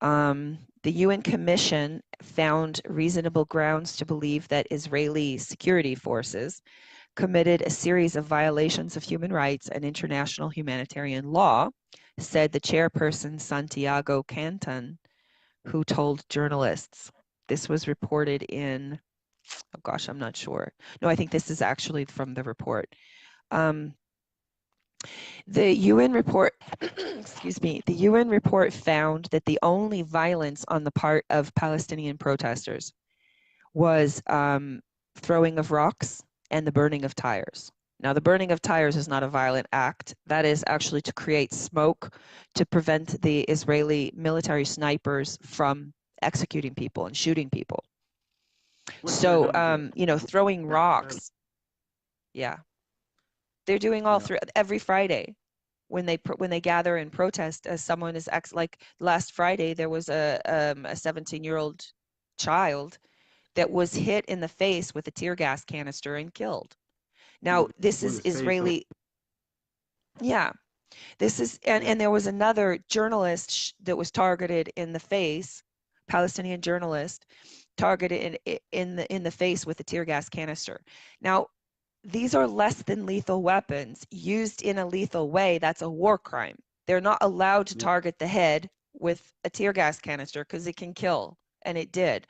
The UN Commission found reasonable grounds to believe that Israeli security forces committed a series of violations of human rights and international humanitarian law, said the chairperson Santiago Canton, who told journalists. This was reported in, oh gosh, I'm not sure. No, I think this is actually from the report. The UN report, excuse me, the UN report found that the only violence on the part of Palestinian protesters was throwing of rocks and the burning of tires. Now, the burning of tires is not a violent act. That is actually to create smoke to prevent the Israeli military snipers from executing people and shooting people. So, you know, throwing rocks. Yeah. They're doing all through every Friday when they gather and protest. As someone is like last Friday, there was a 17-year-old child that was hit in the face with a tear gas canister and killed. Now this is Israeli. Yeah, this is and there was another journalist that was targeted in the face, Palestinian journalist, targeted in the face with a tear gas canister. Now, these are less than lethal weapons used in a lethal way. That's a war crime. They're not allowed to target the head with a tear gas canister because it can kill, and it did.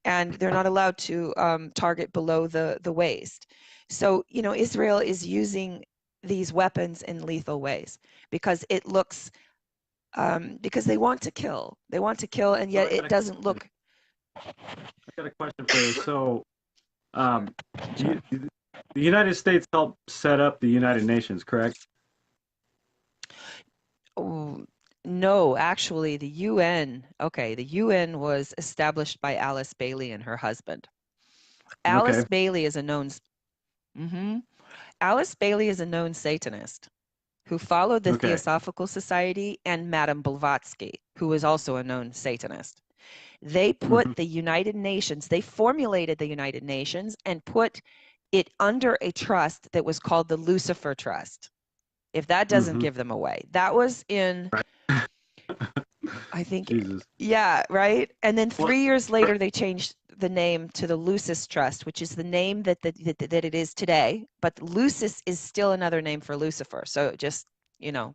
And they're not allowed to target below the waist. So, you know, Israel is using these weapons in lethal ways because it looks, because they want to kill. They want to kill, and yet it doesn't look. I got a question for you. So, the United States helped set up the United Nations, correct? Oh, no, actually, the UN, okay, the UN was established by Alice Bailey and her husband. Alice Bailey is a known, Alice Bailey is a known Satanist who followed the Theosophical Society, and Madame Blavatsky, who is also a known Satanist. They put the United Nations, they formulated the United Nations and put it under a trust that was called the Lucifer Trust. If that doesn't give them away. That was in, I think, Jesus. Yeah, right? And then 3 years later, they changed the name to the Lucis Trust, which is the name that it is today. But Lucis is still another name for Lucifer. So just, you know,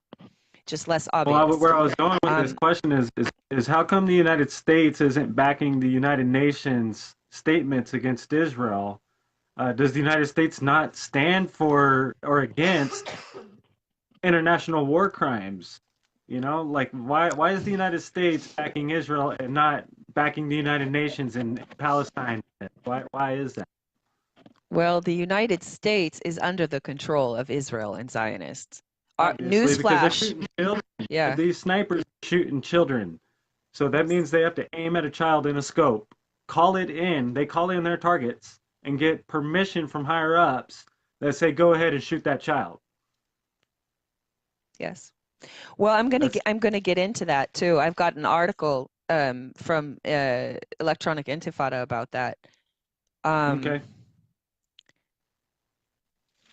just less obvious. Well, where I was going with this question is how come the United States isn't backing the United Nations statements against Israel? Does the United States not stand for or against international war crimes? You know, like why is the United States backing Israel and not backing the United Nations in Palestine? Why is that? Well, the United States is under the control of Israel and Zionists. Newsflash. Yeah. These snipers are shooting children. So that means they have to aim at a child in a scope, call it in, they call in their targets, and get permission from higher ups that say go ahead and shoot that child. Yes. Well, I'm gonna get into that too. I've got an article from Electronic Intifada about that. Okay.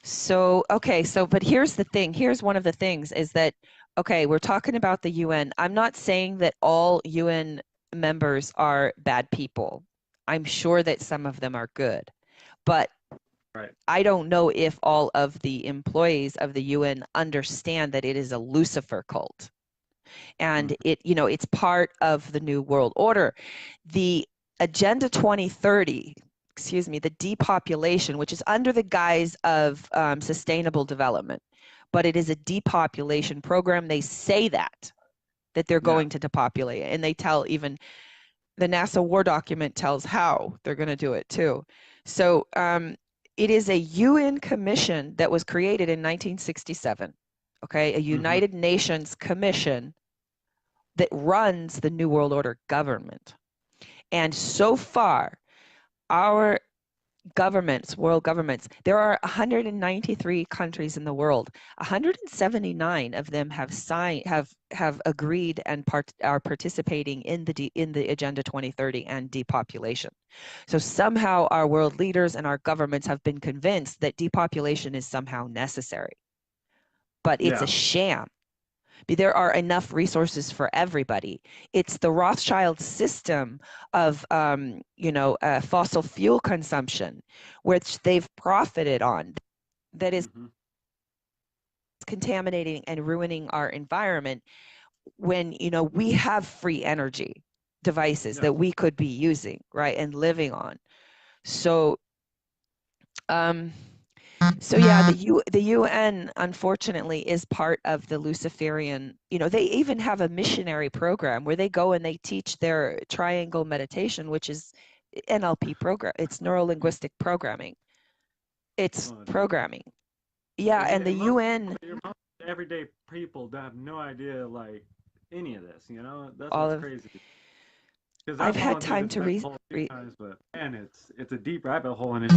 So but here's the thing. Here's one of the things is that we're talking about the UN. I'm not saying that all UN members are bad people. I'm sure that some of them are good, but I don't know if all of the employees of the UN understand that it is a Lucifer cult. And it's part of the New World Order. The Agenda 2030, the depopulation, which is under the guise of sustainable development, but it is a depopulation program. They say that they're going to depopulate, and they tell even the NASA war document tells how they're going to do it too. So It is a UN commission that was created in 1967. Okay, a United Nations commission that runs the New World Order government. And so far, our governments, world governments, there are 193 countries in the world. 179 of them have signed, have agreed and are participating in the Agenda 2030 and depopulation. So somehow our world leaders and our governments have been convinced that depopulation is somehow necessary. But it's a sham. There are enough resources for everybody. It's the Rothschild system of, fossil fuel consumption, which they've profited on, that is contaminating and ruining our environment when, we have free energy devices that we could be using, right, and living on. So, the UN, unfortunately, is part of the Luciferian, they even have a missionary program where they go and they teach their triangle meditation, which is NLP program. It's neuro-linguistic programming. It's programming. Yeah, and the UN... Everyday people that have no idea, like, any of this, That's what's crazy. I've had time to read, but man, it's a deep rabbit hole, and it's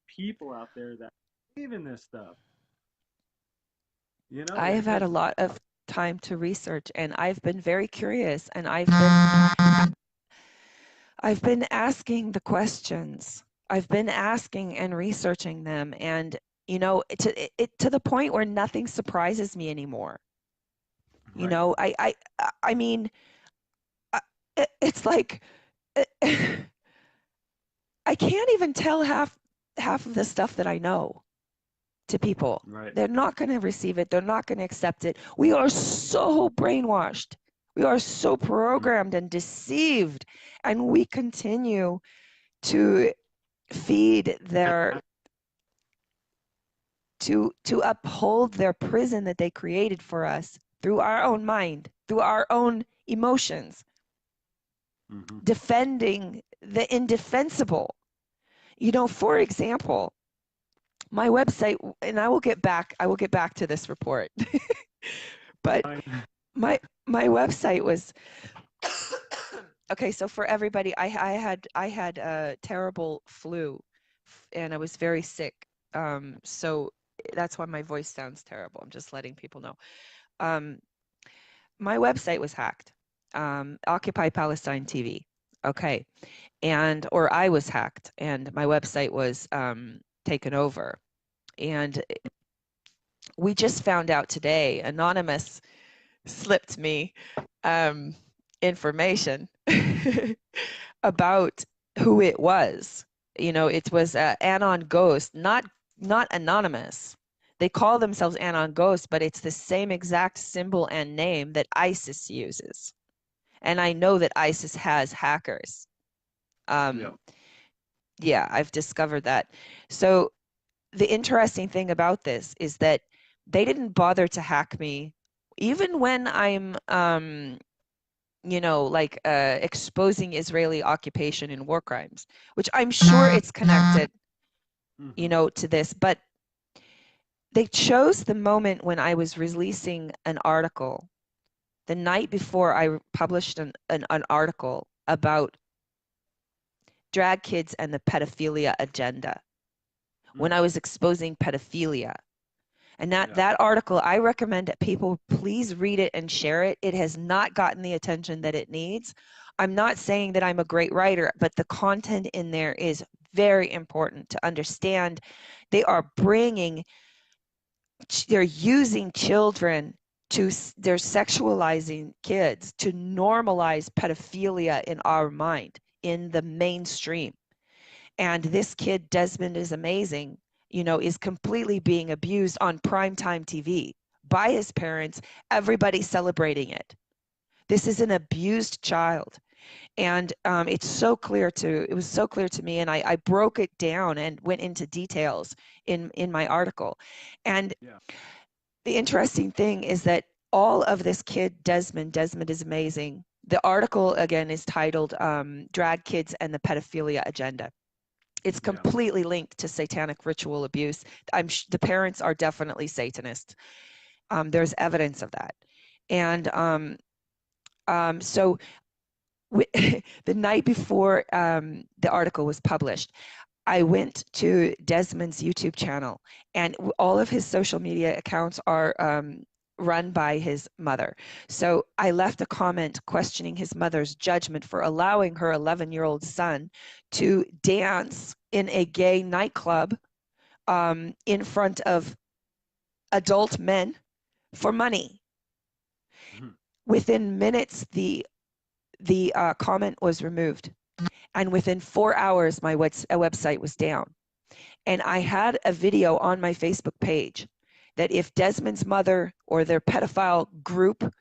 people out there that believe in this stuff. I have had a lot of time to research, and I've been very curious, and I've been asking the questions. I've been asking and researching them, and to the point where nothing surprises me anymore. Right. I mean, it's like I can't even tell half of the stuff that I know to people. Right. They're not going to receive it. They're not going to accept it. We are so brainwashed. We are so programmed and deceived, and we continue to feed their to uphold their prison that they created for us through our own mind, through our own emotions, defending the indefensible. For example, my website, and I will get back to this report, but my website was okay. So for everybody, I had a terrible flu, and I was very sick. So that's why my voice sounds terrible. I'm just letting people know. My website was hacked. Occupy Palestine TV. Okay. Or I was hacked, and my website was taken over. And we just found out today, Anonymous slipped me information about who it was. It was Anon Ghost, not Anonymous. They call themselves Anon Ghost, but it's the same exact symbol and name that ISIS uses. And I know that ISIS has hackers. Yeah, I've discovered that. So the interesting thing about this is that they didn't bother to hack me, even when I'm, exposing Israeli occupation and war crimes, which I'm sure it's connected, to this. But they chose the moment when I was releasing an article, the night before I published an article about drag kids and the pedophilia agenda, when I was exposing pedophilia. And that article, I recommend that people please read it and share it. It has not gotten the attention that it needs. I'm not saying that I'm a great writer, but the content in there is very important to understand. They're using children they're sexualizing kids to normalize pedophilia in our mind, in the mainstream. And this kid, Desmond is amazing, is completely being abused on primetime TV by his parents, everybody celebrating it. This is an abused child. And it was so clear to me, and I broke it down and went into details in my article. And the interesting thing is that all of this kid, Desmond is amazing. The article, again, is titled Drag Kids and the Pedophilia Agenda. It's Yeah. completely linked to satanic ritual abuse. The parents are definitely Satanists. There's evidence of that. And so the night before the article was published, I went to Desmond's YouTube channel, and all of his social media accounts are run by his mother. So I left a comment questioning his mother's judgment for allowing her 11-year-old son to dance in a gay nightclub in front of adult men for money. Mhm. Within minutes, the comment was removed, and within 4 hours, my website was down. And I had a video on my Facebook page that if Desmond's mother or their pedophile group,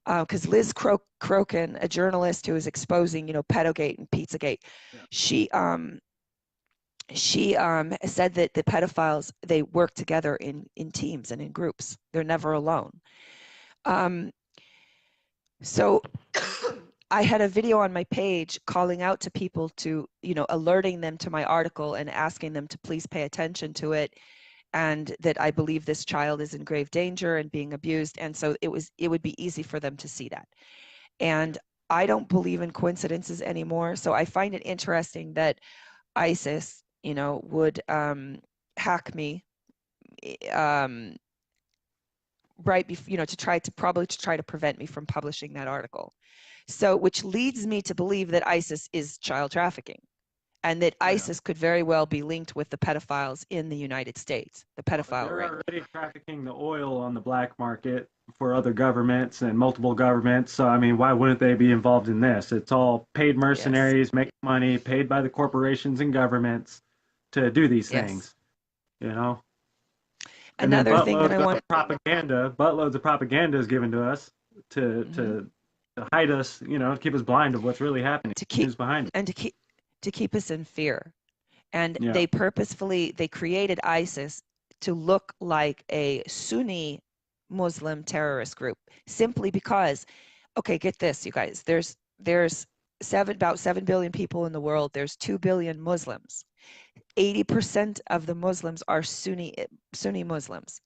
because Liz Crokin, a journalist who is exposing, Pedogate and Pizzagate, Yeah. she said that the pedophiles, they work together in teams and in groups. They're never alone. So I had a video on my page calling out to people to, alerting them to my article and asking them to please pay attention to it, and that I believe this child is in grave danger and being abused. And so it would be easy for them to see that. And I don't believe in coincidences anymore. So I find it interesting that ISIS, would hack me right before, to try to prevent me from publishing that article. So, which leads me to believe that ISIS is child trafficking, and that ISIS could very well be linked with the pedophiles in the United States, the pedophile ring. They're already trafficking the oil on the black market for other governments and multiple governments. So, I mean, why wouldn't they be involved in this? It's all paid mercenaries, making money, paid by the corporations and governments to do these things, And Another then thing that I want buttloads of propaganda is given to us to hide us, to keep us blind of what's really happening, who's behind it. And to keep us in fear. And they created ISIS to look like a Sunni Muslim terrorist group, simply because, okay, get this, you guys, there's about 7 billion people in the world. There's 2 billion Muslims. 80% of the Muslims are Sunni Muslims.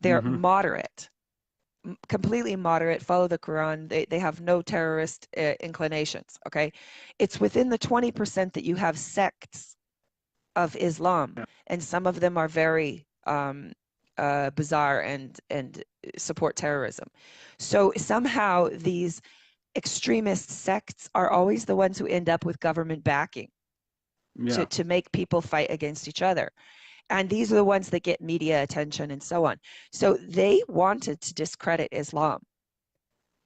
They're moderate, completely moderate, follow the Quran. They have no terrorist inclinations. Okay, it's within the 20% that you have sects of Islam, and some of them are very bizarre and support terrorism. So somehow these extremist sects are always the ones who end up with government backing to make people fight against each other. And these are the ones that get media attention and so on. So they wanted to discredit Islam.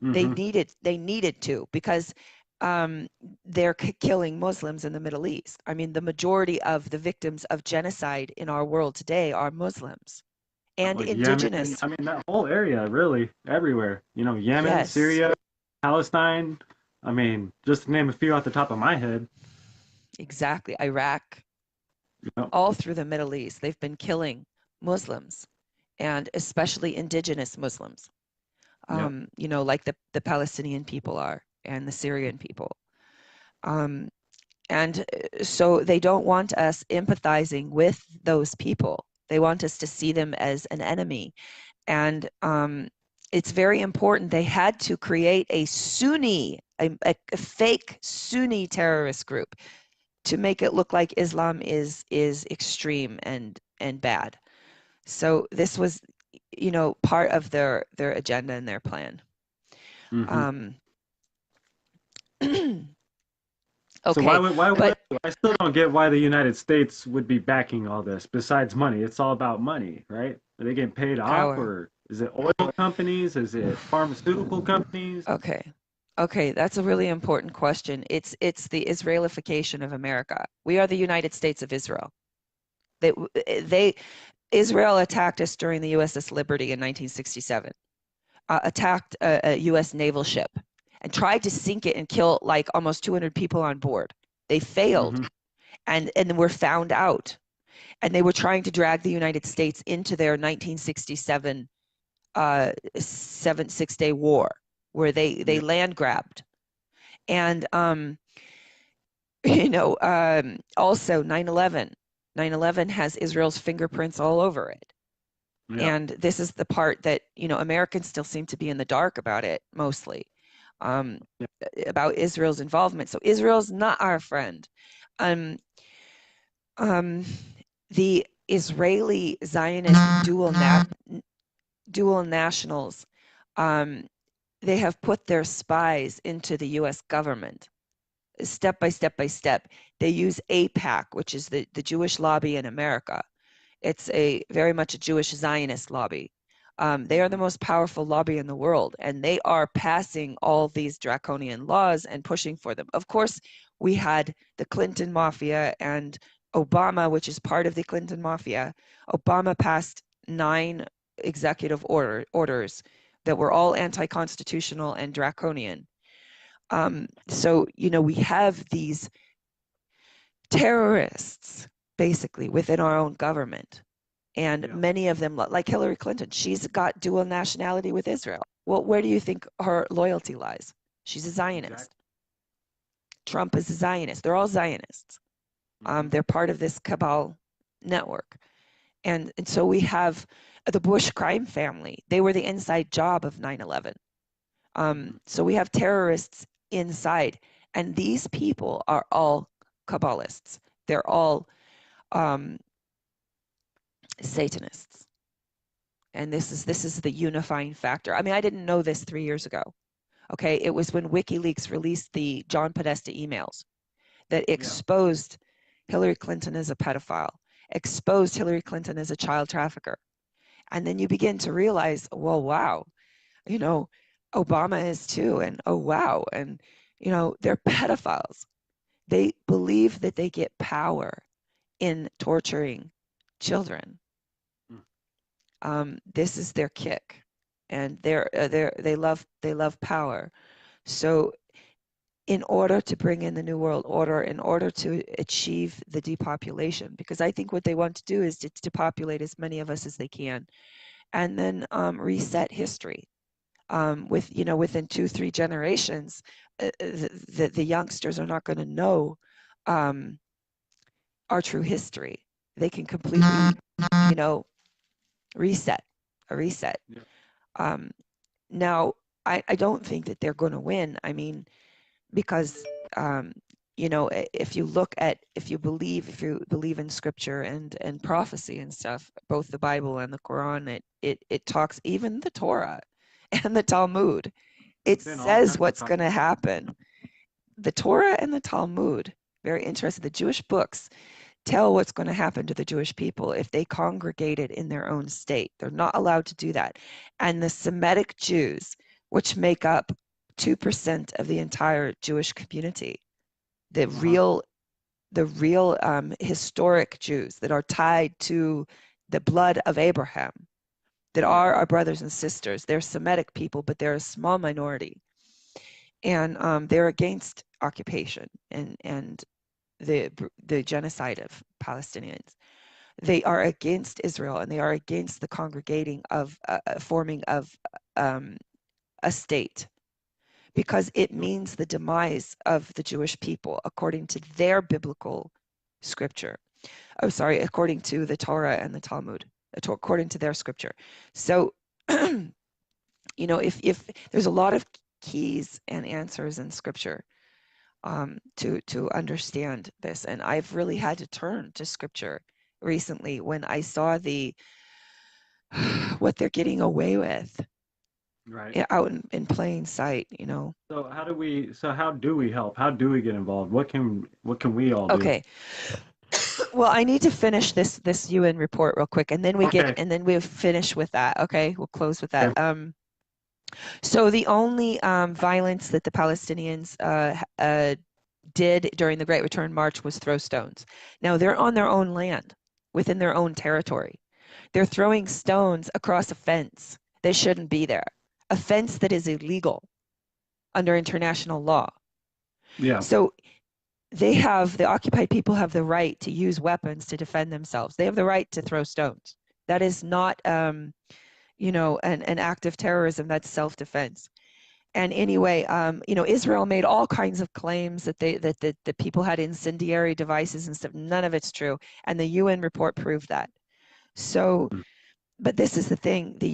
They needed to, because they're killing Muslims in the Middle East. I mean, the majority of the victims of genocide in our world today are Muslims and like indigenous. Yemen, I mean, that whole area, really, everywhere. Yemen, Syria, Palestine. I mean, just to name a few off the top of my head. Exactly. Iraq. All through the Middle East, they've been killing Muslims, and especially indigenous Muslims. Like the Palestinian people are, and the Syrian people. And so they don't want us empathizing with those people. They want us to see them as an enemy. And it's very important. They had to create a Sunni, a fake Sunni terrorist group to make it look like Islam is extreme and bad. So this was, part of their agenda and their plan. Okay, so I still don't get why the United States would be backing all this besides money. It's all about money, right? Are they getting paid off, or is it oil companies? Is it pharmaceutical companies? Okay, that's a really important question. It's the Israelification of America. We are the United States of Israel. Israel attacked us during the USS Liberty in 1967. Attacked a U.S. naval ship and tried to sink it and kill like almost 200 people on board. They failed, and were found out. And they were trying to drag the United States into their 1967 Six-Day War, where they land grabbed. And Also 9/11. 9/11 has Israel's fingerprints all over it. Yeah. And this is the part that, Americans still seem to be in the dark about it, mostly, Yeah. about Israel's involvement. So Israel's not our friend. Um, the Israeli Zionist dual nationals, they have put their spies into the U.S. government, step by step by step. They use AIPAC, which is the Jewish lobby in America. It's very much a Jewish Zionist lobby. They are the most powerful lobby in the world, and they are passing all these draconian laws and pushing for them. Of course, we had the Clinton mafia and Obama, which is part of the Clinton mafia. Obama passed 9 executive orders that were all anti-constitutional and draconian. So, we have these terrorists basically within our own government. And many of them, like Hillary Clinton, she's got dual nationality with Israel. Well, where do you think her loyalty lies? She's a Zionist. Exactly. Trump is a Zionist. They're all Zionists. They're part of this cabal network. And so we have the Bush crime family. They were the inside job of 9/11. So we have terrorists inside. And these people are all Kabbalists. They're all Satanists. And this is the unifying factor. I mean, I didn't know this 3 years ago. Okay, it was when WikiLeaks released the John Podesta emails that exposed Hillary Clinton as a pedophile, exposed Hillary Clinton as a child trafficker. And then you begin to realize, well, wow, Obama is too, and oh, wow, and, they're pedophiles. They believe that they get power in torturing children. This is their kick, and they love power. So in order to bring in the New World Order, in order to achieve the depopulation, because I think what they want to do is to depopulate as many of us as they can, and then reset history. Within 2-3 generations, the youngsters are not going to know our true history. They can completely, reset. Yeah. Now, I don't think that they're going to win. I mean, because if you believe in scripture and prophecy and stuff, both the Bible and the Quran, it talks, even the Torah and the Talmud, it says what's going to happen. The Torah and the Talmud, very interesting. The Jewish books tell what's going to happen to the Jewish people if they congregated in their own state. They're not allowed to do that. And the Semitic Jews, which make up 2% of the entire Jewish community, the real historic Jews that are tied to the blood of Abraham, that are our brothers and sisters. They're Semitic people, but they're a small minority. And they're against occupation and the genocide of Palestinians. They are against Israel, and they are against the congregating of forming of a state, because it means the demise of the Jewish people according to their biblical scripture. According to the Torah and the Talmud, according to their scripture. So, if there's a lot of keys and answers in scripture to understand this, and I've really had to turn to scripture recently when I saw what they're getting away with, right, out in plain sight. So how do we help? How do we get involved? What can we all do? Okay. Well, I need to finish this UN report real quick, and then we'll finish with that. Okay, we'll close with that. Okay. So the only violence that the Palestinians did during the Great Return March was throw stones. Now they're on their own land, within their own territory. They're throwing stones across a fence that shouldn't be there, a fence that is illegal under international law. Yeah. So the occupied people have the right to use weapons to defend themselves. They have the right to throw stones. That is not, an act of terrorism. That's self-defense. And anyway, Israel made all kinds of claims that that people had incendiary devices and stuff. None of it's true, and the UN report proved that. So, but this is the thing: the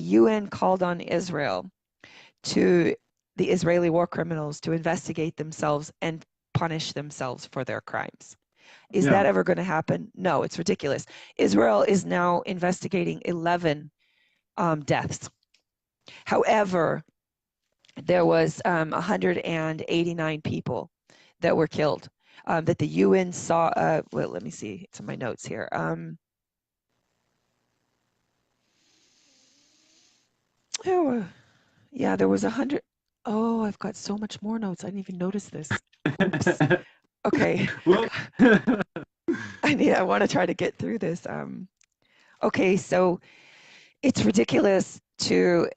UN called on Israel to the Israeli war criminals to investigate themselves and punish themselves for their crimes. Is that ever going to happen? No, it's ridiculous. Israel is now investigating 11 deaths. However, there was 189 people that were killed that the UN saw. Well, let me see. It's in my notes here. Yeah, there was 100. Oh, I've got so much more notes. I didn't even notice this. Oops. Okay. Well, I want to try to get through this. Okay, so it's ridiculous to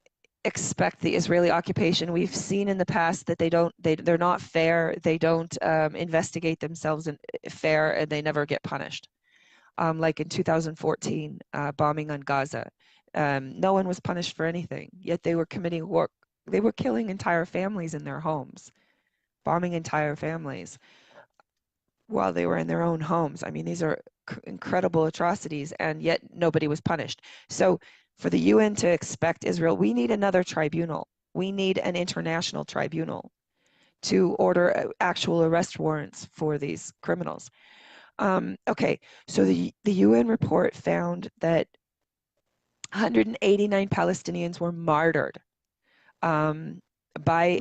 expect the Israeli occupation. We've seen in the past that they're not fair. They don't investigate themselves fair, and they never get punished. Like in 2014, bombing on Gaza. No one was punished for anything, yet they were committing war. They were killing entire families in their homes, bombing entire families while they were in their own homes. I mean, these are incredible atrocities, and yet nobody was punished. So for the UN to expect Israel, we need another tribunal. We need an international tribunal to order actual arrest warrants for these criminals. Okay, so the UN report found that 189 Palestinians were martyred by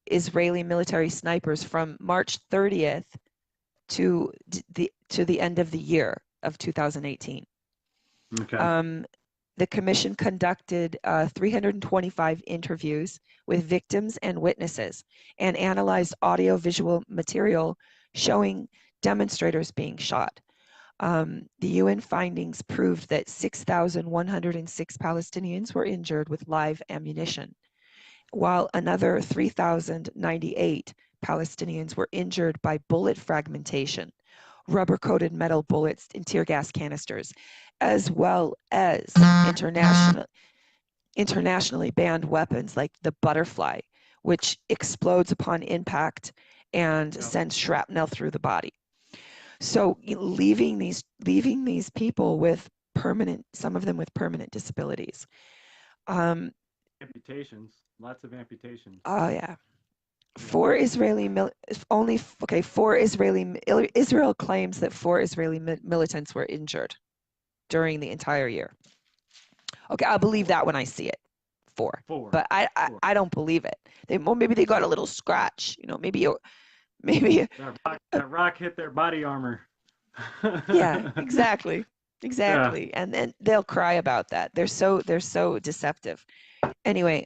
Israeli military snipers from March 30th to the end of the year of 2018. Okay. The commission conducted 325 interviews with victims and witnesses and analyzed audio-visual material showing demonstrators being shot. The UN findings proved that 6,106 Palestinians were injured with live ammunition, while another 3,098 Palestinians were injured by bullet fragmentation, rubber-coated metal bullets in tear gas canisters, as well as internationally banned weapons like the butterfly, which explodes upon impact and sends shrapnel through the body. So leaving these people with some of them with permanent disabilities. Amputations, lots of amputations. Oh yeah. Israel claims that 4 Israeli militants were injured during the entire year. Okay, I'll believe that when I see it. 4. But I don't believe it. Maybe they got a little scratch, maybe that rock hit their body armor. Yeah, exactly. Yeah. And then they'll cry about that. They're so deceptive. Anyway,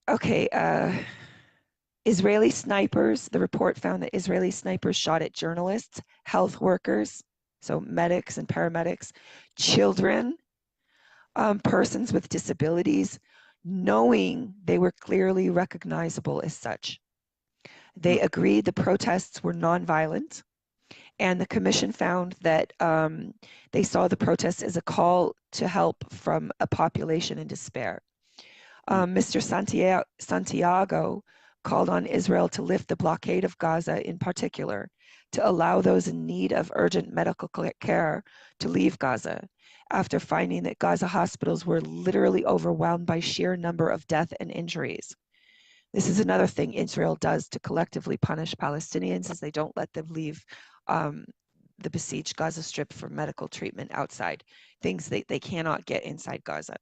okay, Israeli snipers, the report found that Israeli snipers shot at journalists, health workers, so medics and paramedics, children, persons with disabilities, knowing they were clearly recognizable as such. They agreed the protests were nonviolent, and the commission found that they saw the protests as a call to help from a population in despair. Mr. Santiago called on Israel to lift the blockade of Gaza in particular, to allow those in need of urgent medical care to leave Gaza, after finding that Gaza hospitals were literally overwhelmed by sheer number of death and injuries. This is another thing Israel does to collectively punish Palestinians, is they don't let them leave the besieged Gaza Strip for medical treatment outside, things they cannot get inside Gaza.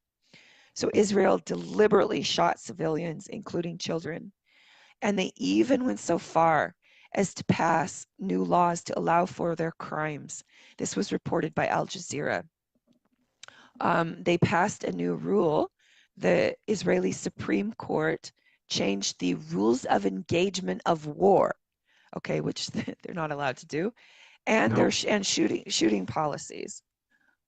So Israel deliberately shot civilians, including children, and they even went so far as to pass new laws to allow for their crimes. This was reported by Al Jazeera. They passed a new rule. The Israeli Supreme Court changed the rules of engagement of war, okay, which they're not allowed to do, and shooting policies.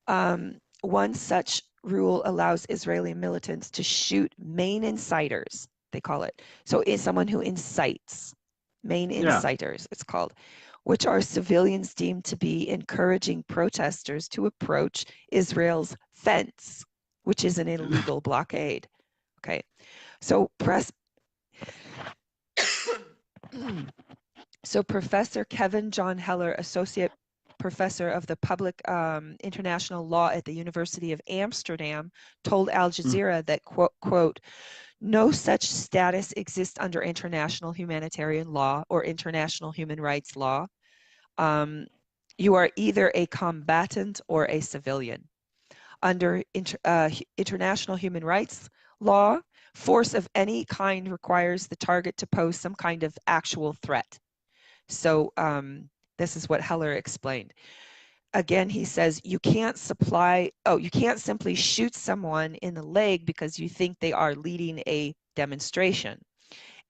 One such rule allows Israeli militants to shoot main inciters, they call it. So it's someone who incites, main inciters, it's called, which are civilians deemed to be encouraging protesters to approach Israel's fence, which is an illegal blockade. Okay, so so Professor Kevin John Heller, Associate Professor of the Public International Law at the University of Amsterdam, told Al Jazeera that, quote, no such status exists under international humanitarian law or international human rights law. You are either a combatant or a civilian. Under international human rights law, force of any kind requires the target to pose some kind of actual threat. So this is what Heller explained. Again, he says you can't simply shoot someone in the leg because you think they are leading a demonstration.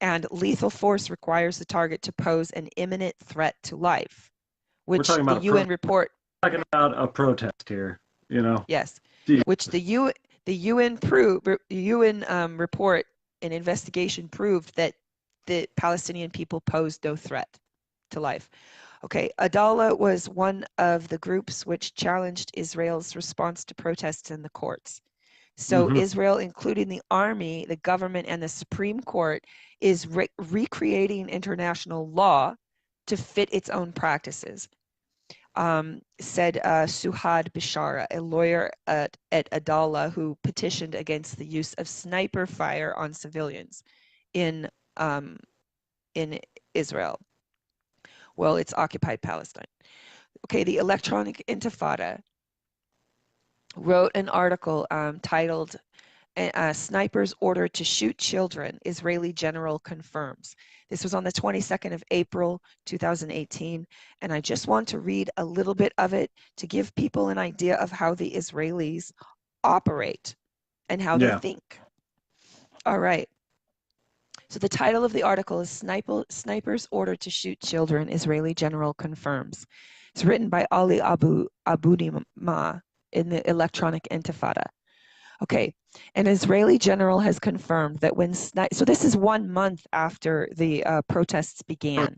And lethal force requires the target to pose an imminent threat to life, which the UN report. We're talking about a protest here, you know. Yes, Gee. which the UN report and investigation proved that the Palestinian people posed no threat to life. Okay, Adallah was one of the groups which challenged Israel's response to protests in the courts. So Israel, including the army, the government, and the Supreme Court, is recreating international law to fit its own practices, said Suhad Bishara, a lawyer at Adallah who petitioned against the use of sniper fire on civilians in Israel. Well, it's occupied Palestine. Okay, the Electronic Intifada wrote an article titled Snipers Ordered to Shoot Children, Israeli General Confirms. This was on the 22nd of April, 2018, and I just want to read a little bit of it to give people an idea of how the Israelis operate and how they think. All right. So the title of the article is Snipers Ordered to Shoot Children, Israeli General Confirms. It's written by Ali Abudimah in the Electronic Intifada. Okay, an Israeli general has confirmed that when so this is 1 month after the protests began.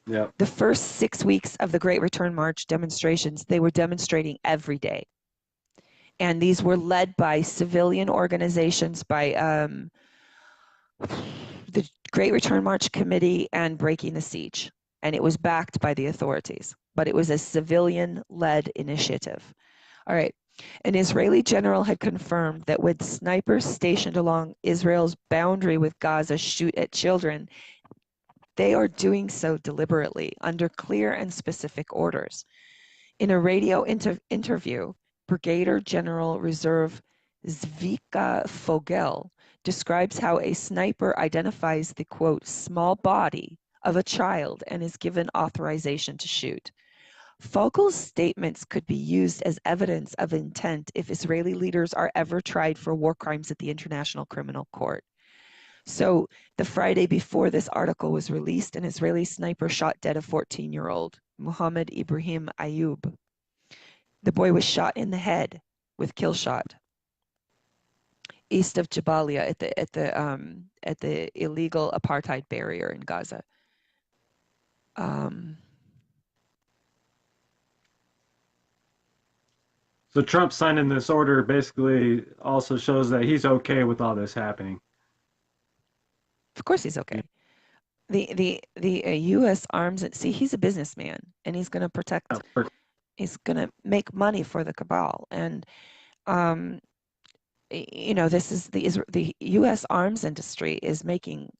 Yeah. The first 6 weeks of the Great Return March demonstrations, they were demonstrating every day. And these were led by civilian organizations, by the Great Return March Committee and Breaking the Siege. And it was backed by the authorities, but it was a civilian-led initiative. All right. An Israeli general had confirmed that when snipers stationed along Israel's boundary with Gaza shoot at children, they are doing so deliberately under clear and specific orders. In a radio interview, Brigadier General Reserve Zvika Fogel describes how a sniper identifies the, quote, small body of a child and is given authorization to shoot. Fogel's statements could be used as evidence of intent if Israeli leaders are ever tried for war crimes at the International Criminal Court. So the Friday before this article was released, an Israeli sniper shot dead a 14-year-old, Muhammad Ibrahim Ayub. The boy was shot in the head with kill shot east of Jabalia at the illegal apartheid barrier in Gaza. So Trump signing this order basically also shows that he's okay with all this happening. Of course he's okay. The U.S. arms, see, he's a businessman, and he's going to protect, he's going to make money for the cabal. And, you know, this is the U.S. arms industry is making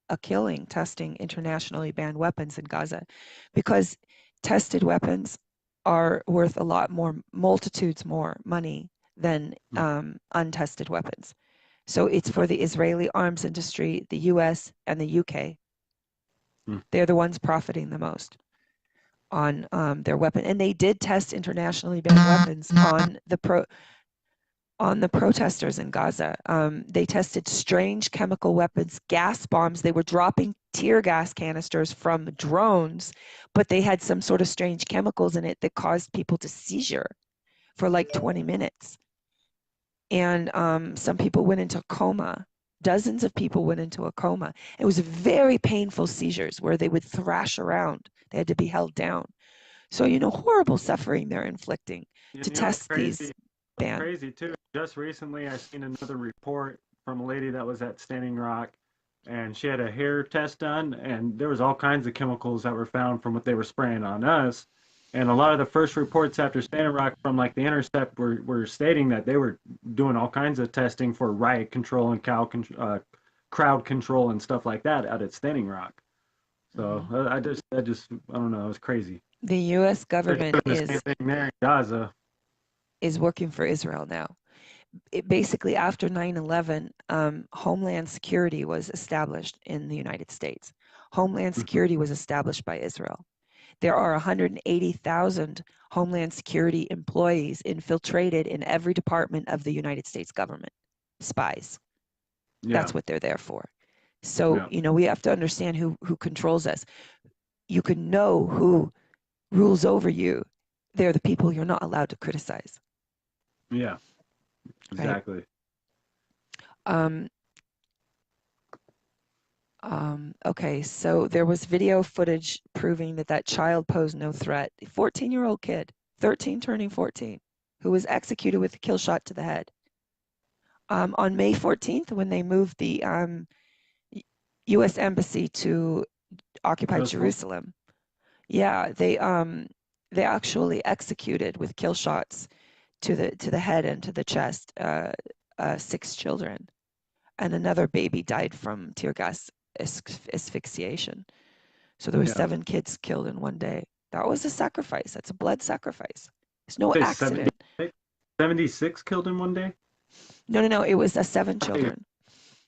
a killing testing internationally banned weapons in Gaza, because tested weapons are worth a lot more, multitudes more money than untested weapons. So it's for the Israeli arms industry, the US and the UK. They're the ones profiting the most on their weapon. And they did test internationally banned weapons on the protesters in Gaza. They tested strange chemical weapons, gas bombs. They were dropping tear gas canisters from drones, but they had some sort of strange chemicals in it that caused people to seizure for like 20 minutes. And some people went into coma. Dozens of people went into a coma. It was very painful seizures where they would thrash around. They had to be held down. So, you know, horrible suffering they're inflicting to test these bans. Crazy too. Just recently, I seen another report from a lady that was at Standing Rock, and she had a hair test done, and there was all kinds of chemicals that were found from what they were spraying on us. And a lot of the first reports after Standing Rock from like the Intercept were stating that they were doing all kinds of testing for riot control and crowd control and stuff like that out at Standing Rock. So I don't know, it was crazy. The U.S. They're government doing the same thing there in Gaza. is working for Israel now. Basically, after 9/11, Homeland Security was established in the United States. Homeland Security was established by Israel. There are 180,000 Homeland Security employees infiltrated in every department of the United States government. Spies. Yeah. That's what they're there for. So, we have to understand who controls us. You can know who rules over you. They're the people you're not allowed to criticize. Yeah, exactly. Right? Okay, so there was video footage proving that child posed no threat. A 14-year-old kid, 13 turning 14, who was executed with a kill shot to the head. On May 14th, when they moved the U.S. Embassy to occupied Jerusalem, they actually executed with kill shots to the head and to the chest 6 children, and another baby died from tear gas asphyxiation. So there were 7 kids killed in one day. That was a sacrifice. That's a blood sacrifice. It's no accident. 76 killed in one day? No. It was 7 children.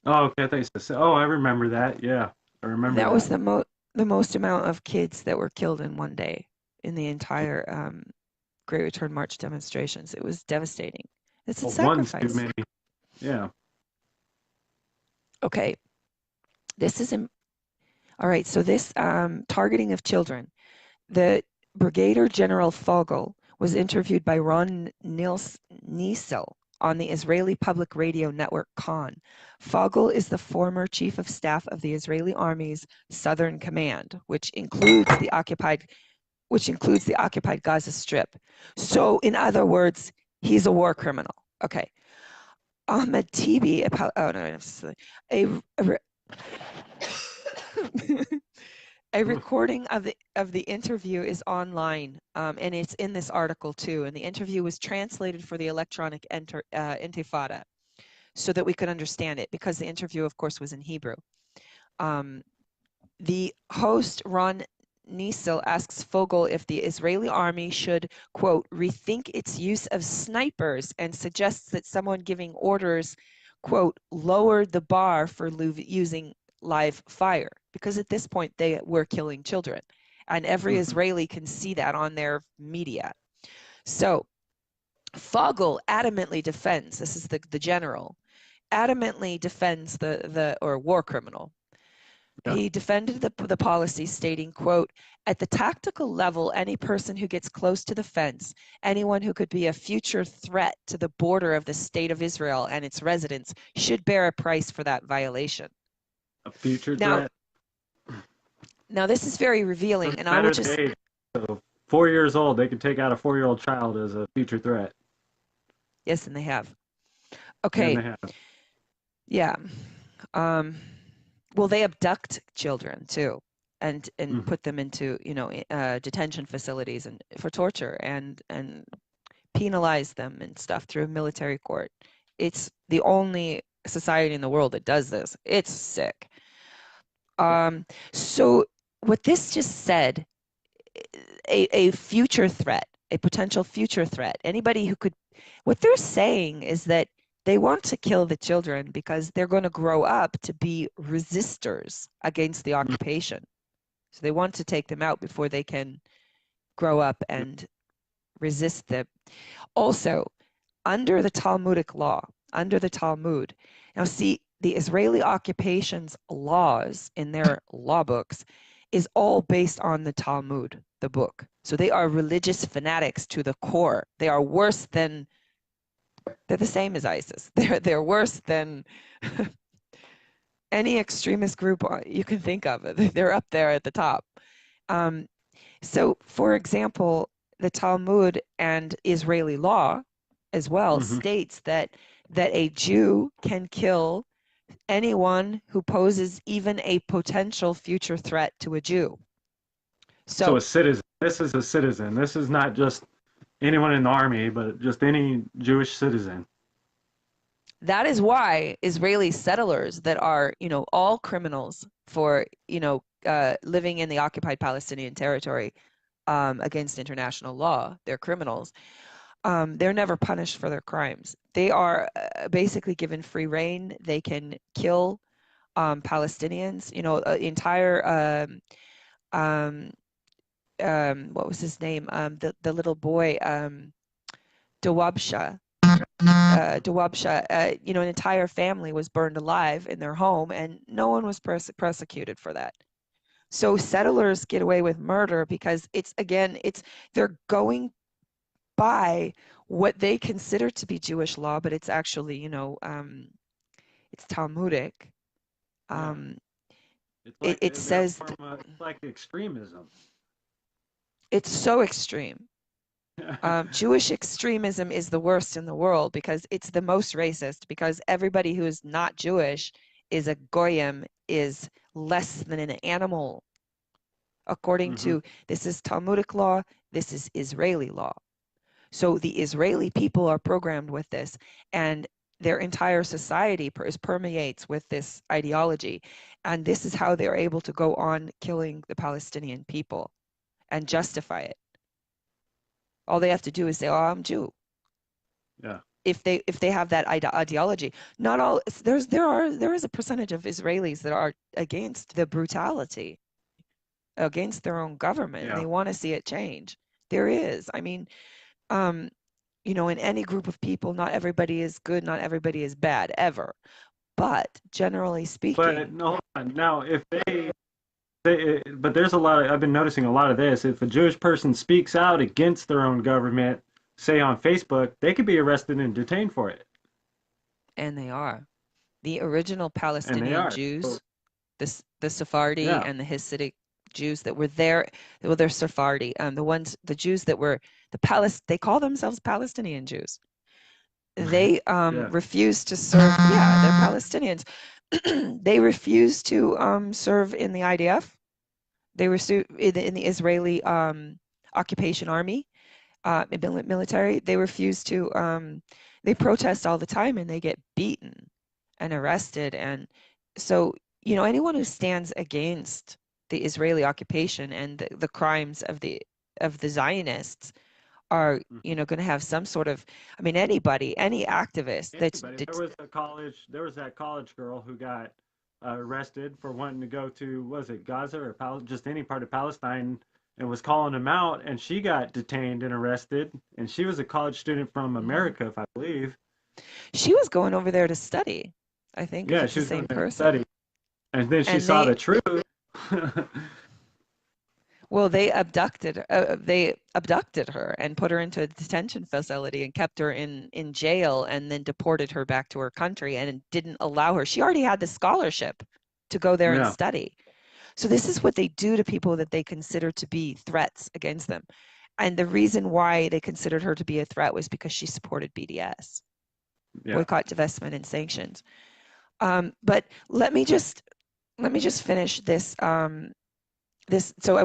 Oh, okay. I thought you said. Oh, I remember that. Yeah, I remember that. That was the most amount of kids that were killed in one day in the entire Great Return March demonstrations. It was devastating. It's a sacrifice. One's too many. Yeah. Okay. This is all right. So this targeting of children, the Brigadier General Fogel was interviewed by Ron Niesel on the Israeli public radio network Khan. Fogel is the former chief of staff of the Israeli Army's Southern Command, which includes the occupied Gaza Strip. So, in other words, he's a war criminal. Okay. Ahmed Tibi, a recording of the interview is online, and it's in this article too. And the interview was translated for the electronic Intifada, so that we could understand it, because the interview, of course, was in Hebrew. The host, Ron Niesel, asks Fogel if the Israeli army should, quote, rethink its use of snipers, and suggests that someone giving orders, quote, lowered the bar for using live fire, because at this point they were killing children, and every Israeli can see that on their media. So Fogel adamantly defends, this is the general, adamantly defends the war criminal. Yeah. He defended the policy, stating, quote, at the tactical level, any person who gets close to the fence, anyone who could be a future threat to the border of the state of Israel and its residents, should bear a price for that violation. A future threat? Now this is very revealing, and I will just... So 4 years old, they could take out a 4-year-old child as a future threat. Yes, and they have. Okay. And they have. Yeah. Well, they abduct children too, and put them into detention facilities and for torture and penalize them and stuff through a military court. It's the only society in the world that does this. It's sick. So what this just said, a future threat, a potential future threat. Anybody who could, what they're saying is that they want to kill the children because they're going to grow up to be resistors against the occupation. So they want to take them out before they can grow up and resist them. Also, under the Talmudic law, under the Talmud, now see, the Israeli occupation's laws in their law books is all based on the Talmud, the book. So they are religious fanatics to the core. They are worse than... They're the same as ISIS. They're worse than any extremist group you can think of. They're up there at the top. So, for example, the Talmud and Israeli law as well states that a Jew can kill anyone who poses even a potential future threat to a Jew. So a citizen. This is a citizen. This is not just anyone in the army, but just any Jewish citizen. That is why Israeli settlers that are, all criminals for, living in the occupied Palestinian territory against international law, they're criminals. They're never punished for their crimes. They are basically given free reign. They can kill Palestinians. Entire what was his name? The little boy, Dawabsha. An entire family was burned alive in their home, and no one was prosecuted for that. So settlers get away with murder because they're going by what they consider to be Jewish law, but it's actually, it's Talmudic. It says it's like extremism. It's so extreme. Jewish extremism is the worst in the world because it's the most racist, because everybody who is not Jewish is a goyim, is less than an animal. According to, this is Talmudic law, this is Israeli law. So the Israeli people are programmed with this, and their entire society permeates with this ideology. And this is how they're able to go on killing the Palestinian people and justify it. All they have to do is say, "Oh, I'm Jew." Yeah. If they have that ideology, not all. There is a percentage of Israelis that are against the brutality, against their own government. Yeah. And they want to see it change. There is. I mean, in any group of people, not everybody is good, not everybody is bad, ever. But generally speaking. But no, now if but there's a lot of, I've been noticing a lot of this. If a Jewish person speaks out against their own government, say on Facebook, they could be arrested and detained for it. And they are. The original Palestinian Jews, the Sephardi and the Hasidic Jews that were there, well, they're Sephardi. The Jews that were they call themselves Palestinian Jews. They refused to serve. Yeah, they're Palestinians. They refused to serve in the IDF. They were in the Israeli occupation army, military. They refused to. They protest all the time, and they get beaten and arrested. And so, anyone who stands against the Israeli occupation and the crimes of the Zionists are, going to have some sort of. I mean, any activist that's. There was that college girl who got arrested for wanting to go to, was it Gaza or just any part of Palestine, and was calling them out, and she got detained and arrested, and she was a college student from America, if I believe. She was going over there to study, I think. Yeah, she was the same person. Study. And then she saw the truth. Well, they abducted her and put her into a detention facility and kept her in jail, and then deported her back to her country and didn't allow her. She already had the scholarship to go there and study. So this is what they do to people that they consider to be threats against them. And the reason why they considered her to be a threat was because she supported BDS, boycott, divestment, and sanctions. But let me just finish this. So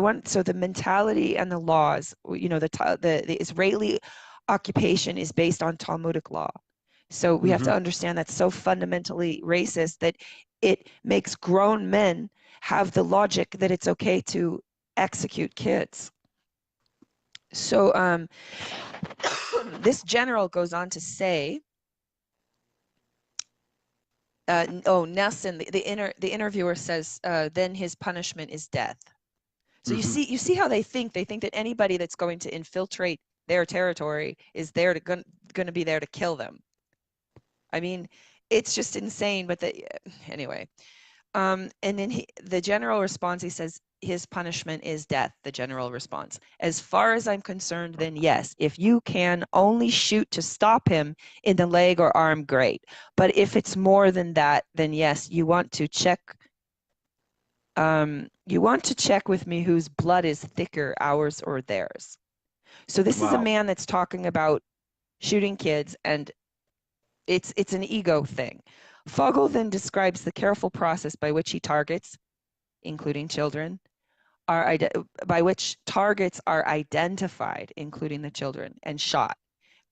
the mentality and the laws, the Israeli occupation is based on Talmudic law. So we have to understand that's so fundamentally racist that it makes grown men have the logic that it's okay to execute kids. So this general goes on to say, Nelson, the interviewer says, then his punishment is death. So you see how they think that anybody that's going to infiltrate their territory is there going to be there to kill them. I mean, it's just insane. But anyway, and then the general response, he says his punishment is death. The general response, as far as I'm concerned, then yes, if you can only shoot to stop him in the leg or arm, great. But if it's more than that, then yes, you want to check. You want to check with me whose blood is thicker, ours or theirs. So this is a man that's talking about shooting kids, and it's an ego thing. Fogel then describes the careful process by which he targets, including children, by which targets are identified, including the children, and shot.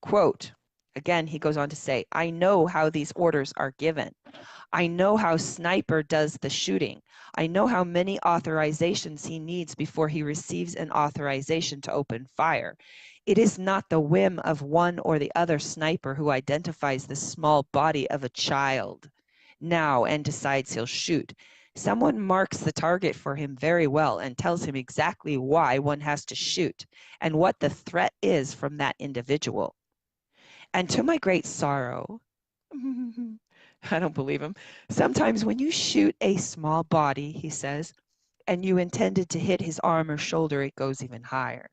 Quote, again, he goes on to say, I know how these orders are given. I know how Sniper does the shooting. I know how many authorizations he needs before he receives an authorization to open fire. It is not the whim of one or the other sniper who identifies the small body of a child now and decides he'll shoot. Someone marks the target for him very well and tells him exactly why one has to shoot and what the threat is from that individual. And to my great sorrow, I don't believe him. Sometimes when you shoot a small body, he says, and you intended to hit his arm or shoulder, it goes even higher.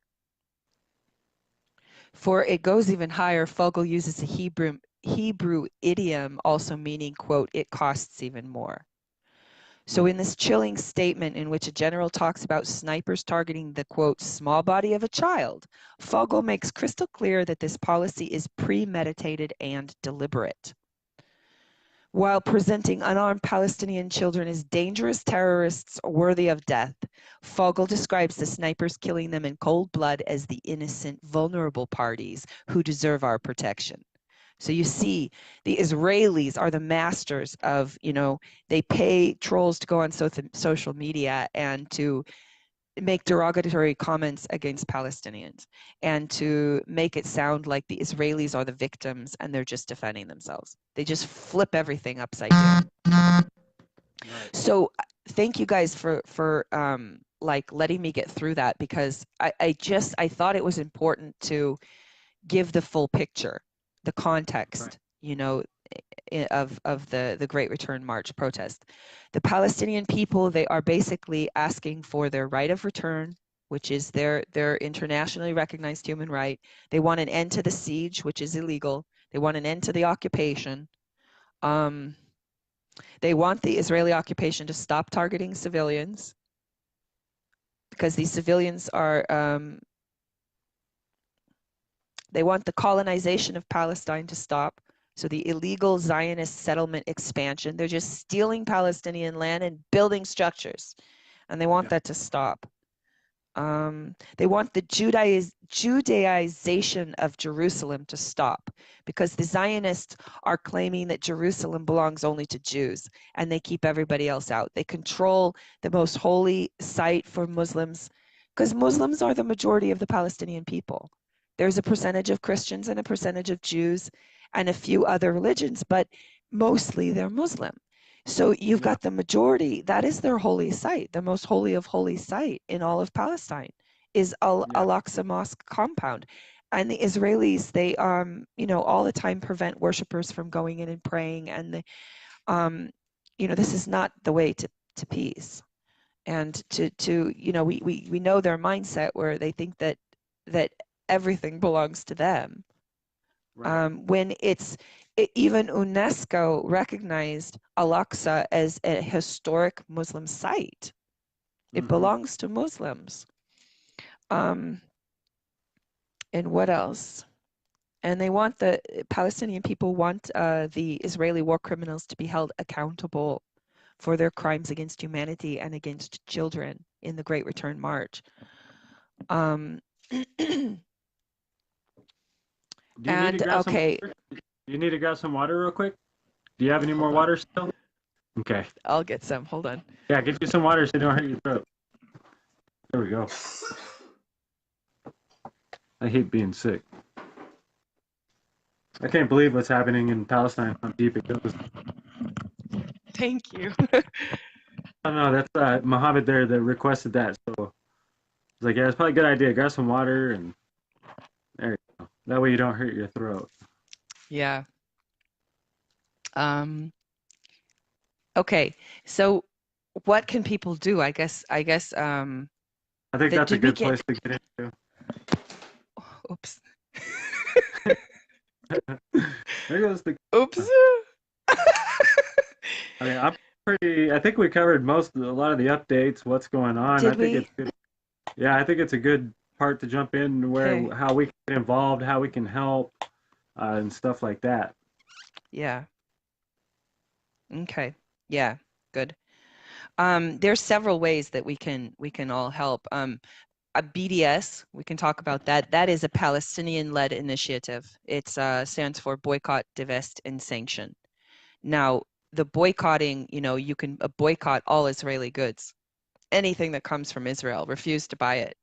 For it goes even higher, Fogel uses a Hebrew idiom also meaning, quote, it costs even more. So in this chilling statement in which a general talks about snipers targeting the, quote, small body of a child, Fogel makes crystal clear that this policy is premeditated and deliberate. While presenting unarmed Palestinian children as dangerous terrorists worthy of death, Fogel describes the snipers killing them in cold blood as the innocent, vulnerable parties who deserve our protection. So you see, the Israelis are the masters of, they pay trolls to go on social media and to make derogatory comments against Palestinians and to make it sound like the Israelis are the victims and they're just defending themselves. They just flip everything upside down. Right. So thank you guys for like letting me get through that, because I thought it was important to give the full picture, the context, right, of the Great Return March protest. The Palestinian people, they are basically asking for their right of return, which is their internationally recognized human right. They want an end to the siege, which is illegal. They want an end to the occupation. They want the Israeli occupation to stop targeting civilians, because these civilians are, they want the colonization of Palestine to stop. So the illegal Zionist settlement expansion, they're just stealing Palestinian land and building structures, and they want that to stop. They want the Judaization of Jerusalem to stop, because the Zionists are claiming that Jerusalem belongs only to Jews, and they keep everybody else out. They control the most holy site for Muslims, because Muslims are the majority of the Palestinian people. There's a percentage of Christians and a percentage of Jews and a few other religions, but mostly they're Muslim. So you've got the majority, that is their holy site, the most holy of holy site in all of Palestine is Al-Aqsa Mosque compound. And the Israelis, they, all the time prevent worshipers from going in and praying. And, this is not the way to peace. And we know their mindset, where they think that everything belongs to them. Right. When even UNESCO recognized Al-Aqsa as a historic Muslim site. It belongs to Muslims. And what else? And they want, the Palestinian people want the Israeli war criminals to be held accountable for their crimes against humanity and against children in the Great Return March. Do you need to grab some water real quick? Do you have any more water still? Okay. I'll get some. Hold on. Yeah, get you some water so you don't hurt your throat. There we go. I hate being sick. I can't believe what's happening in Palestine, how deep it goes. Thank you. Oh no, that's Mohammed there that requested that. So I was like, yeah, it's probably a good idea. Grab some water and there you go. That way you don't hurt your throat. Yeah. Okay. So what can people do? I guess I think that's a good place to get into. Oops. There goes the Oops. I think we covered a lot of the updates, what's going on. Did we? It's good. Yeah, I think it's a good part to jump in how we can get involved, how we can help, and stuff like that. Yeah. Okay. Yeah, good. There's several ways that we can all help. A BDS, we can talk about that. That is a Palestinian-led initiative. It stands for Boycott, Divest, and Sanction. Now, the boycotting, you can boycott all Israeli goods. Anything that comes from Israel, refuse to buy it,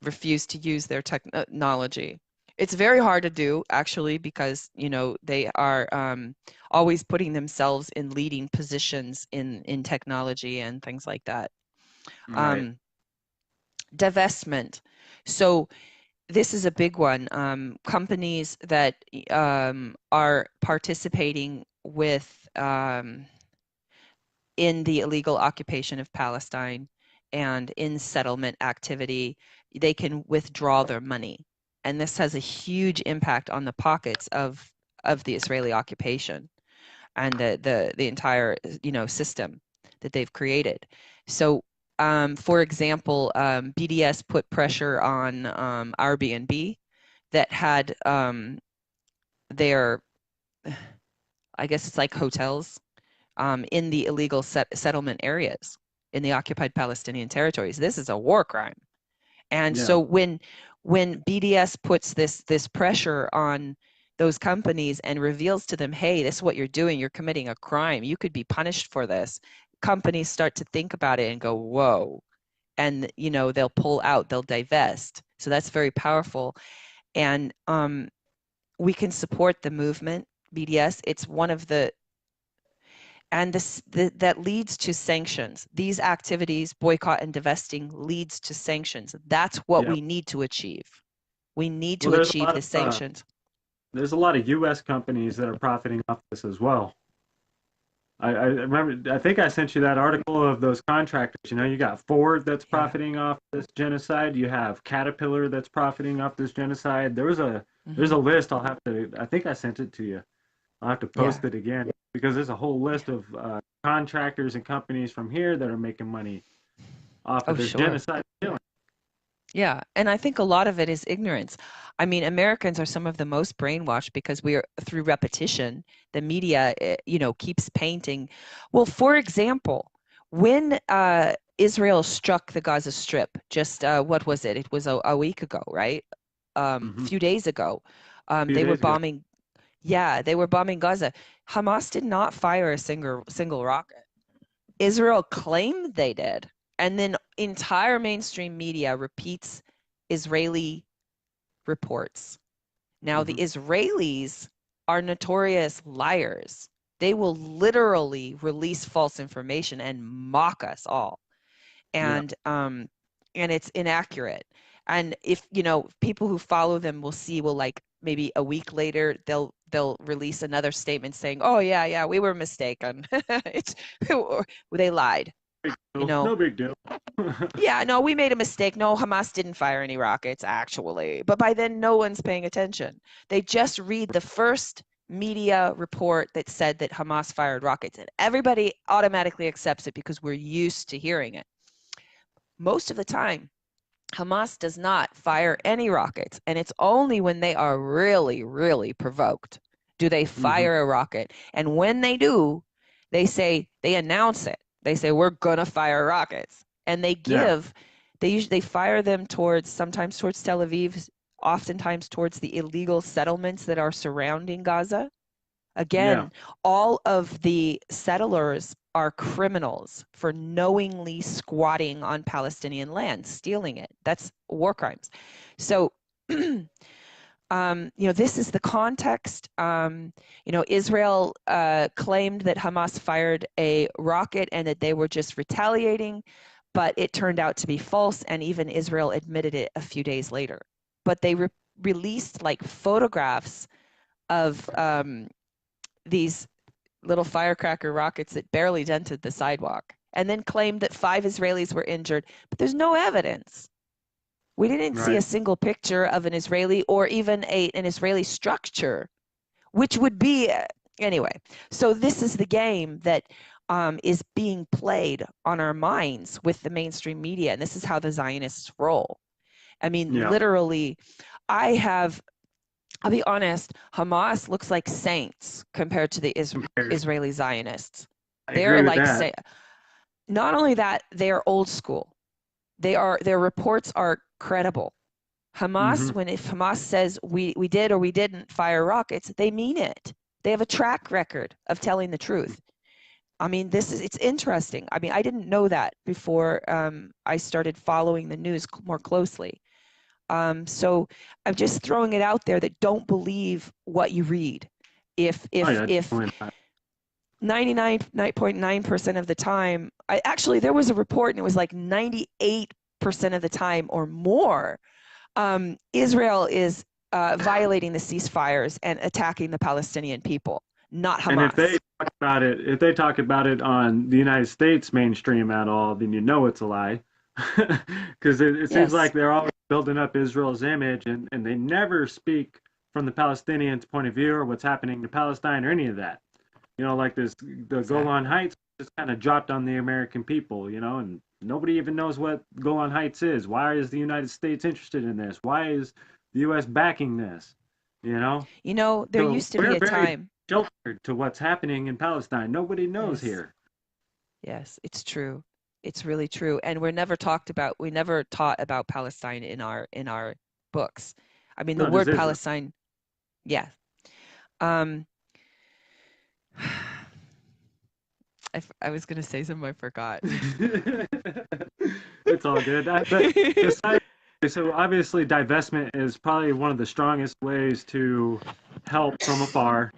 refuse to use their technology. It's very hard to do, actually, because, they are always putting themselves in leading positions in technology and things like that. Right. Divestment. So this is a big one. Companies that are participating with in the illegal occupation of Palestine and in settlement activity, they can withdraw their money. And this has a huge impact on the pockets of the Israeli occupation and the entire, system that they've created. So, for example, BDS put pressure on Airbnb that had their, I guess it's like hotels in the illegal settlement areas in the occupied Palestinian territories. This is a war crime. And Yeah. so when BDS puts this pressure on those companies and reveals to them, hey, this is what you're doing, you're committing a crime, you could be punished for this, companies start to think about it and go, whoa. And they'll pull out, they'll divest. So that's very powerful. And we can support the movement, BDS. It's one of the and that leads to sanctions. These activities, boycott and divesting, leads to sanctions. That's what Yeah. we need to achieve. We need Well, to achieve the sanctions. there's a lot of U.S. companies that are profiting off this as well. I remember, I think I sent you that article of those contractors. You got Ford that's Yeah. profiting off this genocide. You have Caterpillar that's profiting off this genocide. There's a Mm-hmm. list. I think I sent it to you. I'll have to Yeah. post it again because there's a whole list of contractors and companies from here that are making money off Oh, of this sure. genocide killing. Yeah. And I think a lot of it is ignorance. I mean, Americans are some of the most brainwashed because we are through repetition. The media, keeps painting. Well, for example, when Israel struck the Gaza Strip, just what was it? It was a week ago, right? A Mm-hmm. few days ago. A few They were days ago. bombing. Yeah, they were bombing Gaza. Hamas did not fire a single rocket. Israel claimed they did. And then entire mainstream media repeats Israeli reports. Now, the Mm-hmm. Israelis are notorious liars. They will literally release false information and mock us all. Yeah. And it's inaccurate. And if people who follow them will see, well, like maybe a week later they'll release another statement saying, oh yeah, we were mistaken. It's they lied, you know. No big deal. Yeah, no, we made a mistake. No, Hamas didn't fire any rockets, actually. But by then, no one's paying attention. They just read the first media report that said that Hamas fired rockets, and everybody automatically accepts it because we're used to hearing it. Most of the time, Hamas does not fire any rockets, and it's only when they are really, really provoked do they Mm-hmm. fire a rocket. And when they do, they announce it. They say, we're gonna fire rockets. And Yeah. they fire them sometimes towards Tel Aviv, oftentimes towards the illegal settlements that are surrounding Gaza. Yeah. Again, all of the settlers are criminals for knowingly squatting on Palestinian land, stealing it. That's war crimes. So, this is the context. Israel claimed that Hamas fired a rocket and that they were just retaliating, but it turned out to be false, and even Israel admitted it a few days later. But they released like photographs of these little firecracker rockets that barely dented the sidewalk, and then claimed that 5 Israelis were injured, but there's no evidence. We didn't see Right. a single picture of an Israeli or even an Israeli structure, which would be anyway. So this is the game that is being played on our minds with the mainstream media, and this is how the Zionists roll. I mean, Yeah. literally, I have I'll be honest, Hamas looks like saints compared to the Israeli Zionists. I They're agree with like that. not only that, they are old school. Their reports are credible. Hamas, Hmm. if Hamas says we did or we didn't fire rockets, they mean it. They have a track record of telling the truth. I mean, it's interesting. I mean, I didn't know that before I started following the news more closely. So I'm just throwing it out there that don't believe what you read. If Oh yeah, if definitely not. 99.9% of the time, actually there was a report and it was like 98% of the time or more, Israel is violating the ceasefires and attacking the Palestinian people, not And if they Hamas. talk about it on the United States mainstream at all, then you know it's a lie. Because it seems Yes, like they're always building up Israel's image, and they never speak from the Palestinians' point of view or what's happening to Palestine or any of that. Like the Golan exactly. Heights just kind of dropped on the American people, and nobody even knows what Golan Heights is. Why is the United States interested in this? Why is the U.S. backing this? You know? There So used to be we're a very time. sheltered to what's happening in Palestine. Nobody knows Yes, here. yes, it's true. It's really true. And we never taught about Palestine in our books. I mean, the No, just word Israel. Palestine, yeah. Um, I was going to say something I forgot. It's all good. But besides, so obviously divestment is probably one of the strongest ways to help from afar.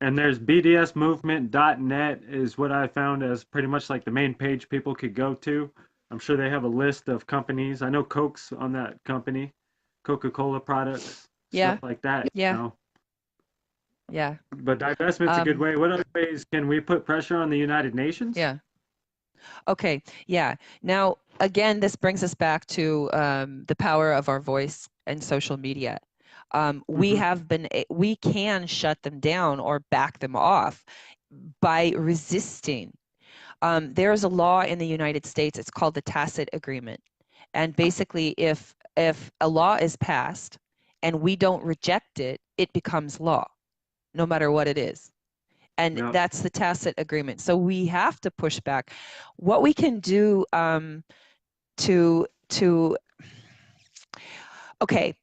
And there's bdsmovement.net is what I found as pretty much like the main page people could go to. I'm sure they have a list of companies. I know Coke's on that company, Coca-Cola products, stuff Yeah, like that, yeah, yeah. But divestment's a good Um, way. What other ways can we put pressure on the United Nations? yeah. Okay, yeah. Now, again, this brings us back to the power of our voice and social media. Hmm. We can shut them down or back them off by resisting. There is a law in the United States, it's called the Tacit Agreement. And basically, if a law is passed and we don't reject it, it becomes law, no matter what it is. And Yep. that's the tacit agreement. So we have to push back. What we can do to okay,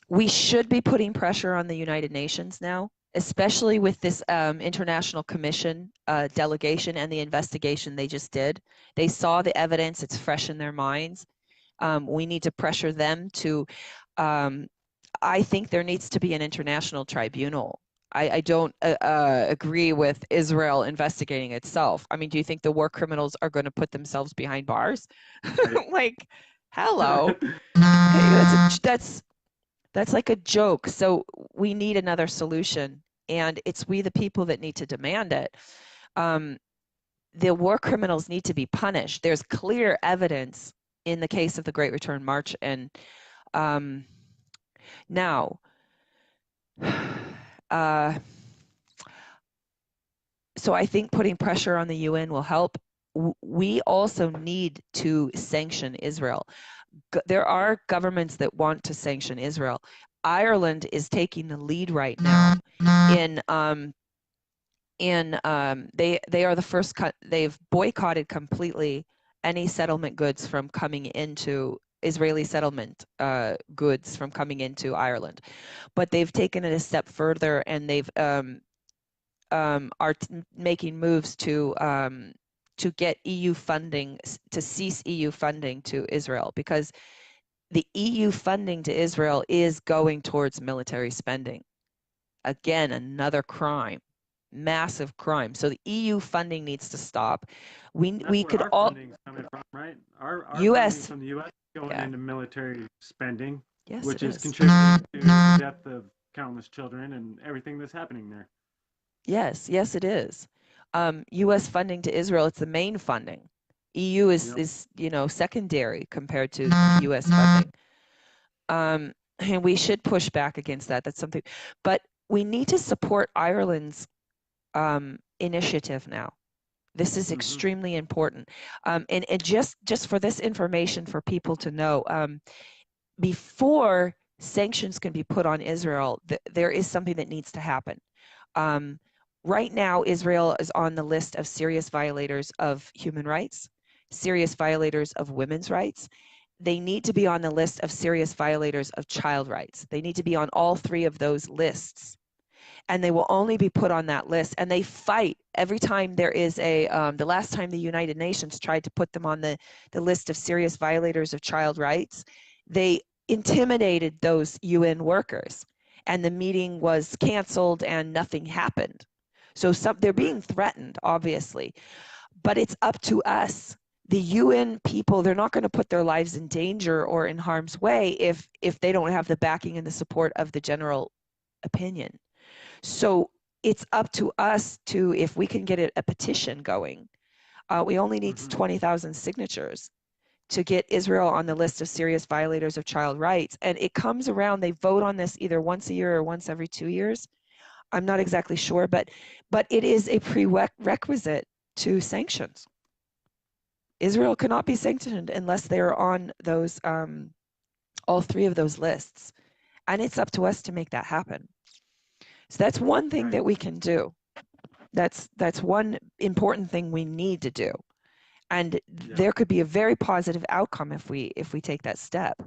we should be putting pressure on the United Nations now, especially with this international commission delegation and the investigation they just did. They saw the evidence; it's fresh in their minds. We need to pressure them to. I think there needs to be an international tribunal. I don't agree with Israel investigating itself. I mean, do you think the war criminals are going to put themselves behind bars? Right. Like, hello. Okay, that's like a joke. So we need another solution, and it's we the people that need to demand it. Um, the war criminals need to be punished. There's clear evidence in the case of the Great Return March, and um, now, so I think putting pressure on the UN will help. We also need to sanction Israel. There are governments that want to sanction Israel. Ireland is taking the lead right now they are the first they've boycotted completely any settlement goods from coming into Israeli settlement goods from coming into Ireland, but they've taken it a step further and they've making moves to get EU funding, to cease EU funding to Israel, because the EU funding to Israel is going towards military spending. Again, another crime, massive crime. So the EU funding needs to stop. That's We where could our all funding's coming from, right? Our funding US, from the U.S. is going yeah, into military spending, yes, it which is is. contributing to the death of countless children and everything that's happening there. Yes, yes, it is. US funding to Israel, it's the main funding. EU Yep. is secondary compared to US funding. And we should push back against that. That's something, but we need to support Ireland's initiative now. This is Hmm. extremely important. And just for this information for people to know, before sanctions can be put on Israel, there is something that needs to happen. Right now, Israel is on the list of serious violators of human rights, serious violators of women's rights. They need to be on the list of serious violators of child rights. They need to be on all three of those lists. And they will only be put on that list. And they fight every time there is the last time the United Nations tried to put them on the list of serious violators of child rights, they intimidated those UN workers. And the meeting was canceled and nothing happened. So they're being threatened, obviously. But it's up to us. The UN people, they're not going to put their lives in danger or in harm's way if they don't have the backing and the support of the general opinion. So it's up to us to, if we can get a petition going, we only need 20,000 signatures to get Israel on the list of serious violators of child rights. And it comes around, they vote on this either once a year or once every 2 years. I'm not exactly sure, but it is a prerequisite to sanctions. Israel cannot be sanctioned unless they are on those, all three of those lists. And it's up to us to make that happen. So that's one thing that we can do. That's one important thing we need to do. And there could be a very positive outcome if we take that step.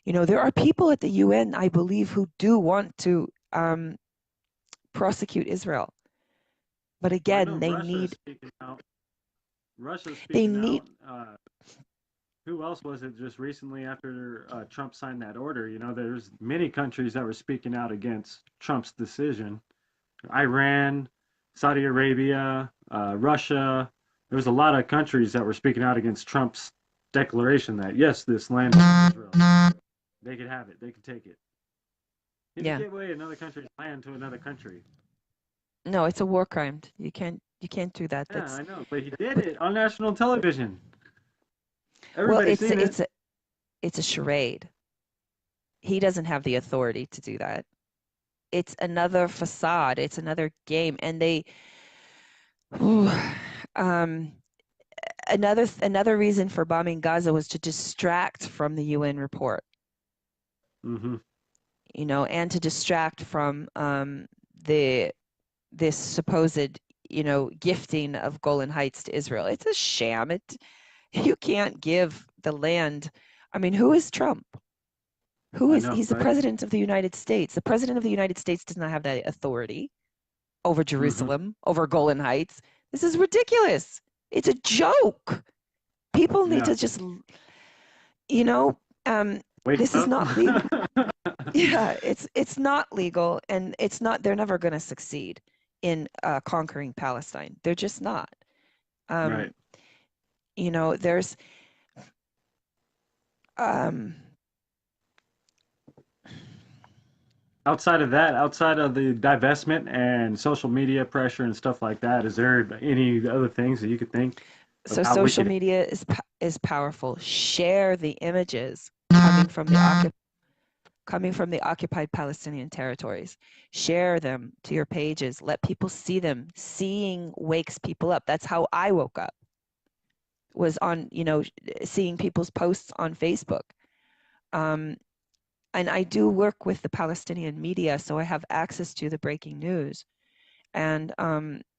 You know, there are people at the UN, I believe, who do want to prosecute Israel. But again, they need. Russia's speaking out. Who else was it just recently after Trump signed that order? You know, there's many countries that were speaking out against Trump's decision. Iran, Saudi Arabia, Russia. There was a lot of countries that were speaking out against Trump's declaration that, yes, this land is Israel. They could have it. They could take it. You can give away another country's land to another country. No, it's a war crime. You can't do that. Yeah, I know, but he did it on national television. It's a charade. He doesn't have the authority to do that. It's another facade. It's another game, and another reason for bombing Gaza was to distract from the UN report. You know, and to distract from this supposed, you know, gifting of Golan Heights to Israel. It's a sham. You can't give the land. I mean, who is Trump? He's the president of the United States. The president of the United States does not have that authority over Jerusalem, over Golan Heights. This is ridiculous. It's a joke. People need to just, you know, this is not legal. Yeah, it's not legal, and they're never going to succeed in conquering Palestine. They're just not. You know, there's outside of the divestment and social media pressure and stuff like that, is there any other things that you could think? So social media is powerful. Share the images coming from the occupied Palestinian territories. Share them to your pages. Let people see them. Seeing wakes people up. That's how I woke up. Was on, you know, seeing people's posts on Facebook. And I do work with the Palestinian media, so I have access to the breaking news. And,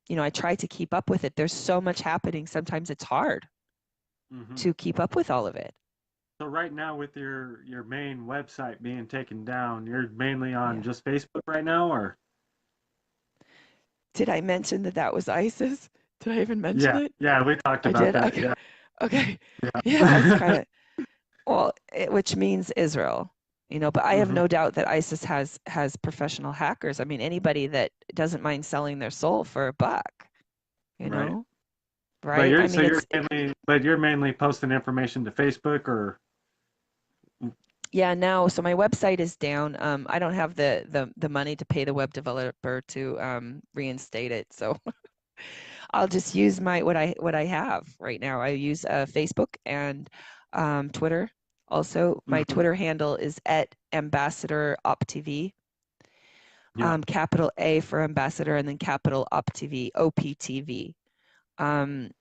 you know, I try to keep up with it. There's so much happening. Sometimes it's hard to keep up with all of it. So right now, with your main website being taken down, you're mainly on just Facebook right now, or? Did I mention that was ISIS? Did I even mention it? Yeah, we talked about that. Okay. Okay. Yeah, it's kind of, which means Israel, you know, but I have no doubt that ISIS has professional hackers. I mean, anybody that doesn't mind selling their soul for a buck, you know, right? But you're mainly posting information to Facebook, or? Yeah, no. So my website is down. I don't have the money to pay the web developer to reinstate it. So I'll just use what I have right now. I use Facebook and Twitter. Also, my Twitter handle is @AmbassadorOpTV. Capital A for Ambassador and then capital OpTV, OPTV. And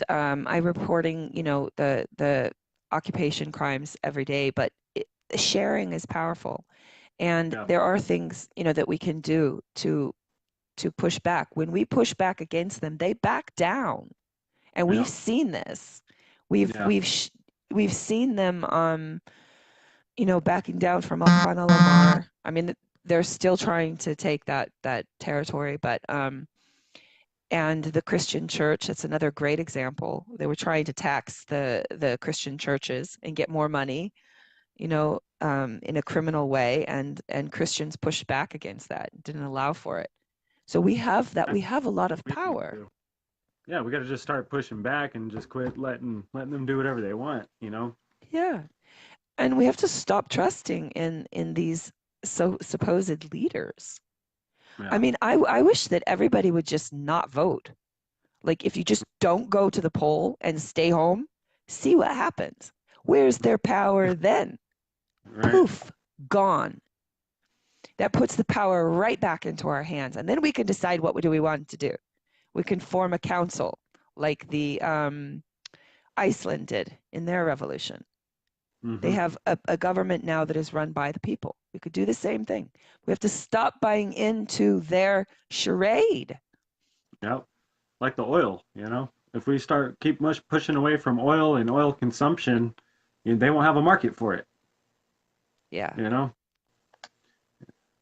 I'm reporting, you know, the occupation crimes every day, but sharing is powerful, and Yeah. there are things, that we can do to push back. When we push back against them, they back down, and we've Yeah. seen this. We've Yeah. we've sh- we've seen them, backing down from Al Lamar. I mean, they're still trying to take that territory, but and the Christian church, that's another great example. They were trying to tax the Christian churches and get more money, in a criminal way, and Christians pushed back against that, didn't allow for it. So we have that. We have a lot of We need power. to. Yeah, we got to just start pushing back and just quit letting them do whatever they want. Yeah, and we have to stop trusting in these supposed leaders. I Yeah. mean, I wish that everybody would just not vote. Like, if you just don't go to the poll and stay home, see what happens. Where's their power then? Right. Poof, gone. That puts the power right back into our hands, and then we can decide what do we want to do. We can form a council like the Iceland did in their revolution. They Mm-hmm. have a government now that is run by the people. We could do the same thing. We have to stop buying into their charade. Yep. Like the oil. If we keep much pushing away from oil and oil consumption, they won't have a market for it. Yeah. You know.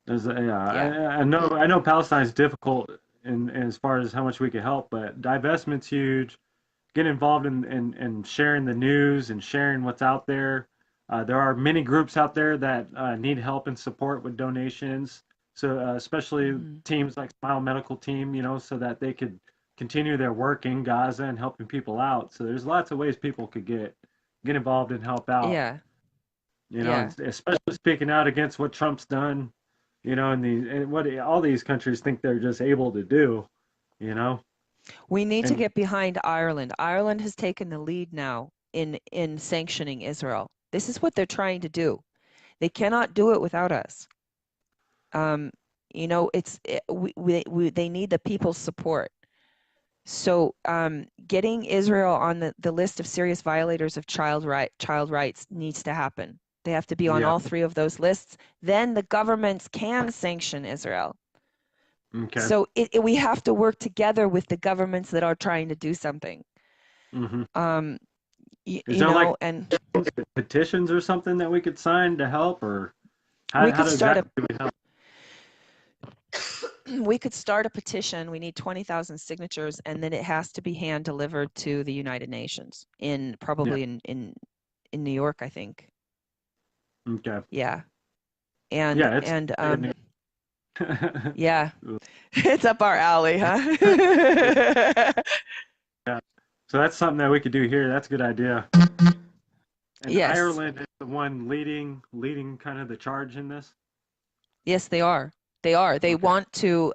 Yeah. I know Palestine is difficult in as far as how much we can help, but divestment's huge. Get involved in sharing the news and sharing what's out there. There are many groups out there that need help and support with donations. So especially Mm-hmm. teams like Smile Medical Team, so that they could continue their work in Gaza and helping people out. So there's lots of ways people could get involved and help out. Yeah. Yeah. And especially speaking out against what Trump's done. And what all these countries think they're just able to do. You know, We need to and get behind Ireland. Ireland has taken the lead now in sanctioning Israel. This is what they're trying to do. They cannot do it without us. They need the people's support. So getting Israel on the list of serious violators of child rights needs to happen. They have to be on yeah, all three of those lists. Then the governments can sanction Israel. okay. So we have to work together with the governments that are trying to do something. Hmm. Um, Is there like and petitions or something that we could sign to help, or we how could start exactly do we help? we could start a petition. We need 20,000 signatures, and then it has to be hand delivered to the United Nations Yeah. probably in New York, I think. Okay. Yeah. And Yeah, it's and good news. yeah, it's up our alley, huh? Yeah. So that's something that we could do here. That's a good idea. And Yes. Ireland is the one leading kind of the charge in this. Yes, they are. They are. They Okay. want to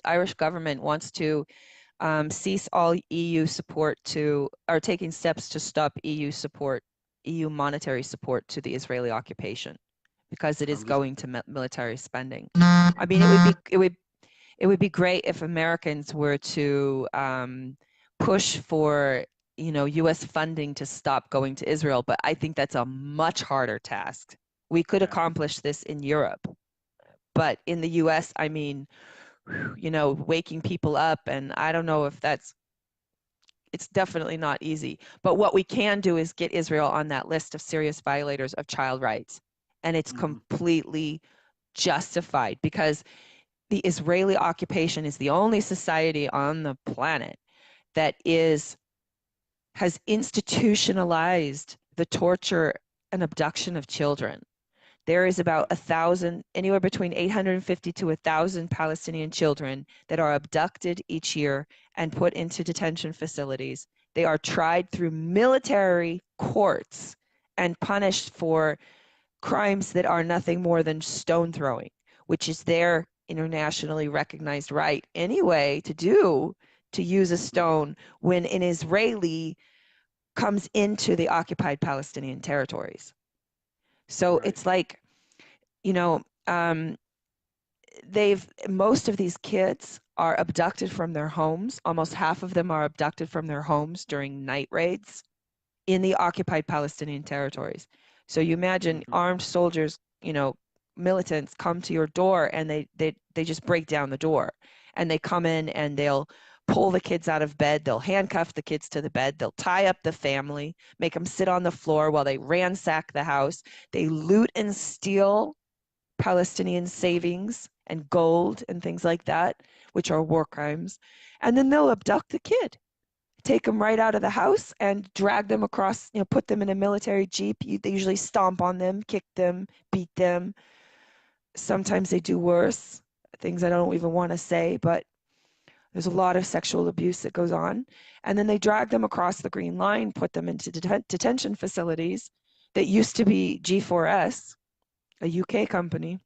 Irish government wants to cease all EU support are taking steps to stop EU monetary support to the Israeli occupation, because it is I'm just going to military spending. I mean, it would be great if Americans were to push for, U.S. funding to stop going to Israel, but I think that's a much harder task. We could yeah. accomplish this in Europe, but in the U.S., I mean, waking people up, and I don't know if it's definitely not easy. But what we can do is get Israel on that list of serious violators of child rights, and it's Hmm. completely justified, because the Israeli occupation is the only society on the planet that has institutionalized the torture and abduction of children. There is about 1,000, anywhere between 850 to 1,000 Palestinian children that are abducted each year and put into detention facilities. They are tried through military courts and punished for crimes that are nothing more than stone throwing, which is their internationally recognized right anyway to use a stone when an Israeli comes into the occupied Palestinian territories. So Right. it's like, you know, most of these kids are abducted from their homes. Almost half of them are abducted from their homes during night raids in the occupied Palestinian territories. So you imagine armed soldiers, militants come to your door, and they just break down the door, and they come in and they'll pull the kids out of bed, they'll handcuff the kids to the bed, they'll tie up the family, make them sit on the floor while they ransack the house. They loot and steal Palestinian savings and gold and things like that, which are war crimes. And then they'll abduct the kid, take them right out of the house and drag them across, put them in a military jeep. They usually stomp on them, kick them, beat them. Sometimes they do worse, things I don't even want to say, but there's a lot of sexual abuse that goes on. And then they drag them across the Green Line, put them into detention facilities that used to be G4S, a UK company.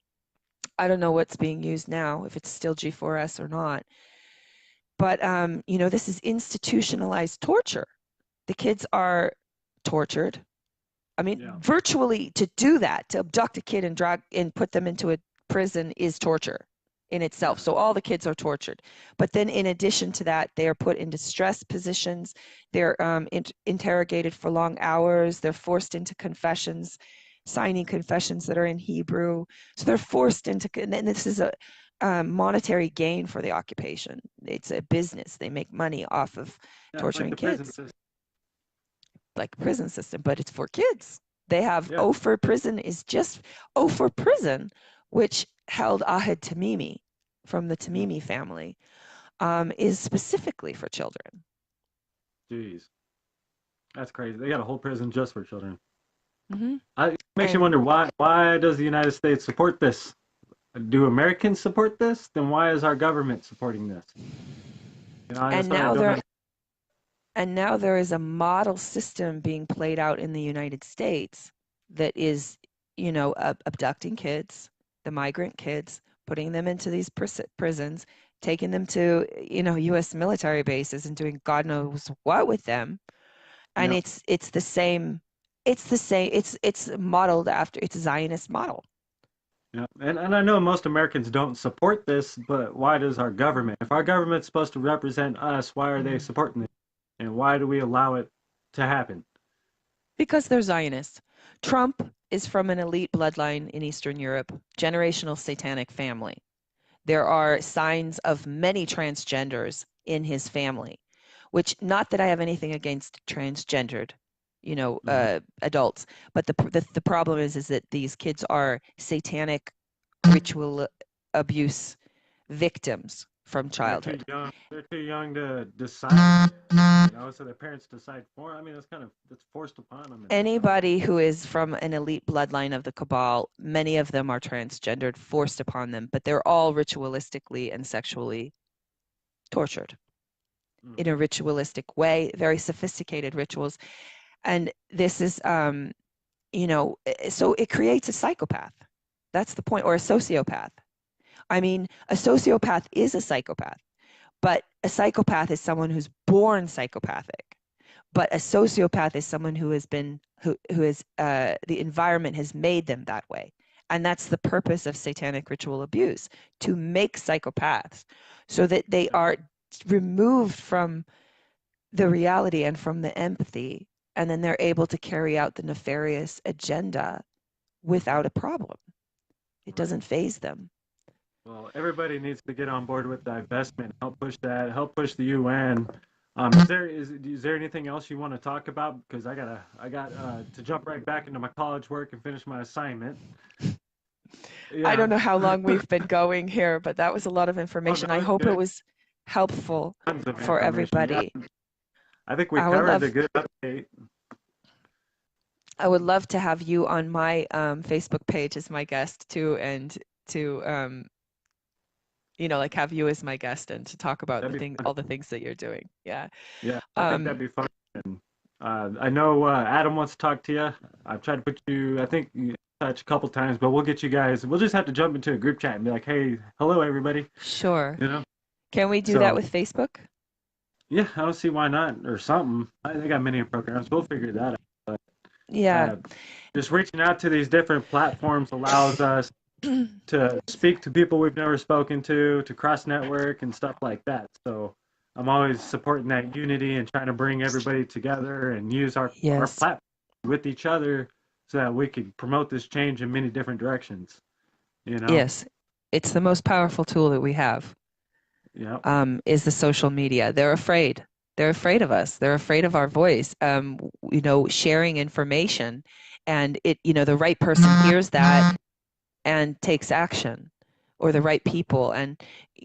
I don't know what's being used now, if it's still G4S or not. But, this is institutionalized torture. The kids are tortured. I mean, virtually to do that, to abduct a kid and drag and put them into a prison is torture in itself. So all the kids are tortured. But then in addition to that, they are put into stress positions. They're interrogated for long hours. They're forced into confessions, signing confessions that are in Hebrew. So they're forced into, and this is a monetary gain for the occupation. It's a business. They make money off of torturing kids. Like a prison system, but it's for kids. They have Ofer prison is just Ofer prison, which held Ahed Tamimi from the Tamimi family, is specifically for children. Jeez, that's crazy. They got a whole prison just for children. Mm-hmm. It makes you wonder why does the United States support this? Do Americans support this? Then why is our government supporting this? And now there is a model system being played out in the United States that is, abducting kids, the migrant kids, putting them into these prisons, taking them to, U.S. military bases and doing God knows what with them. And it's the same. It's modeled after, it's a Zionist model. Yeah, and I know most Americans don't support this, but why does our government? If our government's supposed to represent us, why are they supporting this? And why do we allow it to happen? Because they're Zionists. Trump is from an elite bloodline in Eastern Europe, generational Satanic family. There are signs of many transgenders in his family, which, not that I have anything against transgendered, adults, but the problem is that these kids are Satanic ritual abuse victims from childhood. They're too young to decide, so their parents decide for them. I mean, that's forced upon them. Anybody who is from an elite bloodline of the cabal, many of them are transgendered, forced upon them, but they're all ritualistically and sexually tortured in a ritualistic way, very sophisticated rituals. And this is, so it creates a psychopath. That's the point, or a sociopath. I mean, a sociopath is a psychopath, but a psychopath is someone who's born psychopathic. But a sociopath is someone who has been, who is, the environment has made them that way. And that's the purpose of satanic ritual abuse, to make psychopaths so that they are removed from the reality and from the empathy, and then they're able to carry out the nefarious agenda without a problem. It doesn't faze them. Well, everybody needs to get on board with divestment. Help push that. Help push the UN. Is there anything else you want to talk about? Because I got to jump right back into my college work and finish my assignment. Yeah. I don't know how long we've been going here, but that was a lot of information. I hope it was helpful for everybody. Yeah. I think we covered a good update. I would love to have you on my Facebook page as my guest too, and to have you as my guest and to talk about all the things that you're doing. Yeah. Yeah, I think that'd be fun. And, I know Adam wants to talk to you. I've tried to put you, I think, in touch a couple times, but we'll get you guys. We'll just have to jump into a group chat and be like, "Hey, hello, everybody." Sure. Can we do that with Facebook? Yeah, I don't see why not, or something. They got many programs. We'll figure that out. But, yeah. Just reaching out to these different platforms allows us to speak to people we've never spoken to cross network and stuff like that. So I'm always supporting that unity and trying to bring everybody together and use our Yes. platform with each other so that we could promote this change in many different directions. You know? Yes. It's the most powerful tool that we have, Yep. is the social media. They're afraid. They're afraid of us. They're afraid of our voice. Sharing information, and the right person hears that and takes action, or the right people. And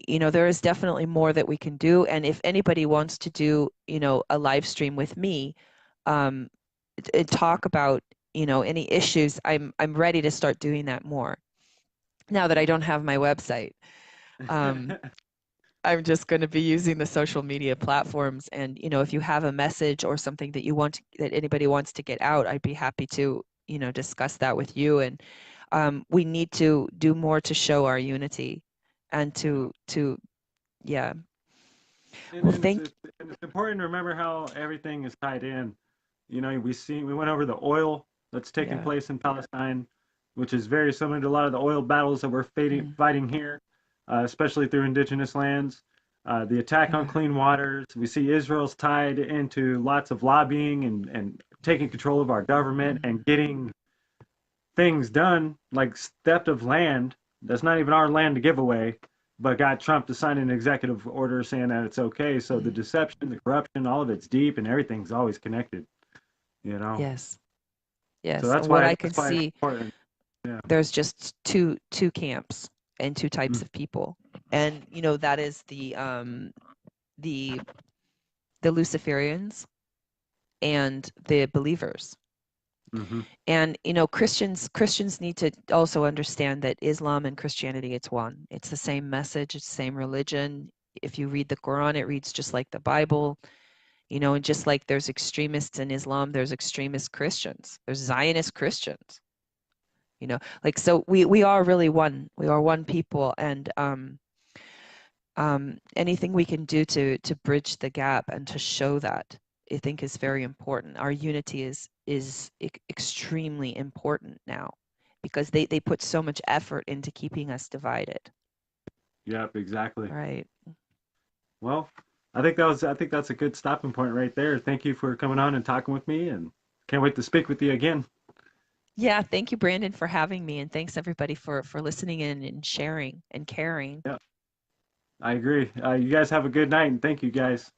there is definitely more that we can do. And if anybody wants to do a live stream with me, um, and talk about any issues, I'm ready to start doing that more now that I don't have my website. um, I'm just going to be using the social media platforms. And if you have a message or something that that anybody wants to get out, I'd be happy to discuss that with you. And we need to do more to show our unity, and yeah. And, Well, and it's, thank it's and it's important to remember how everything is tied in. You know, we went over the oil that's taking yeah. place in Palestine, which is very similar to a lot of the oil battles that we're fighting here, especially through indigenous lands. The attack on Yeah. clean waters. We see Israel's tied into lots of lobbying and taking control of our government and getting things done like theft of land that's not even our land to give away, but got Trump to sign an executive order saying that it's okay. So the deception, the corruption, all of it's deep and everything's always connected, you know? Yes. So Yes. What I can that's why it's see, important. Yeah. there's just two camps and two types Mm. of people. And that is the the Luciferians and the believers. Mm-hmm. And Christians need to also understand that Islam and Christianity, it's one. It's the same message, it's the same religion. If you read the Quran, it reads just like the Bible. And just like there's extremists in Islam, there's extremist Christians. There's Zionist Christians. Like, so we are really one. We are one people. And anything we can do to bridge the gap and to show that, I think, is very important. Our unity is extremely important now, because they put so much effort into keeping us divided. Yep, exactly. Right. Well, I think that's a good stopping point right there. Thank you for coming on and talking with me, and can't wait to speak with you again. Yeah, thank you, Brandon, for having me, and thanks everybody for listening in and sharing and caring. Yeah, I agree. You guys have a good night, and thank you guys.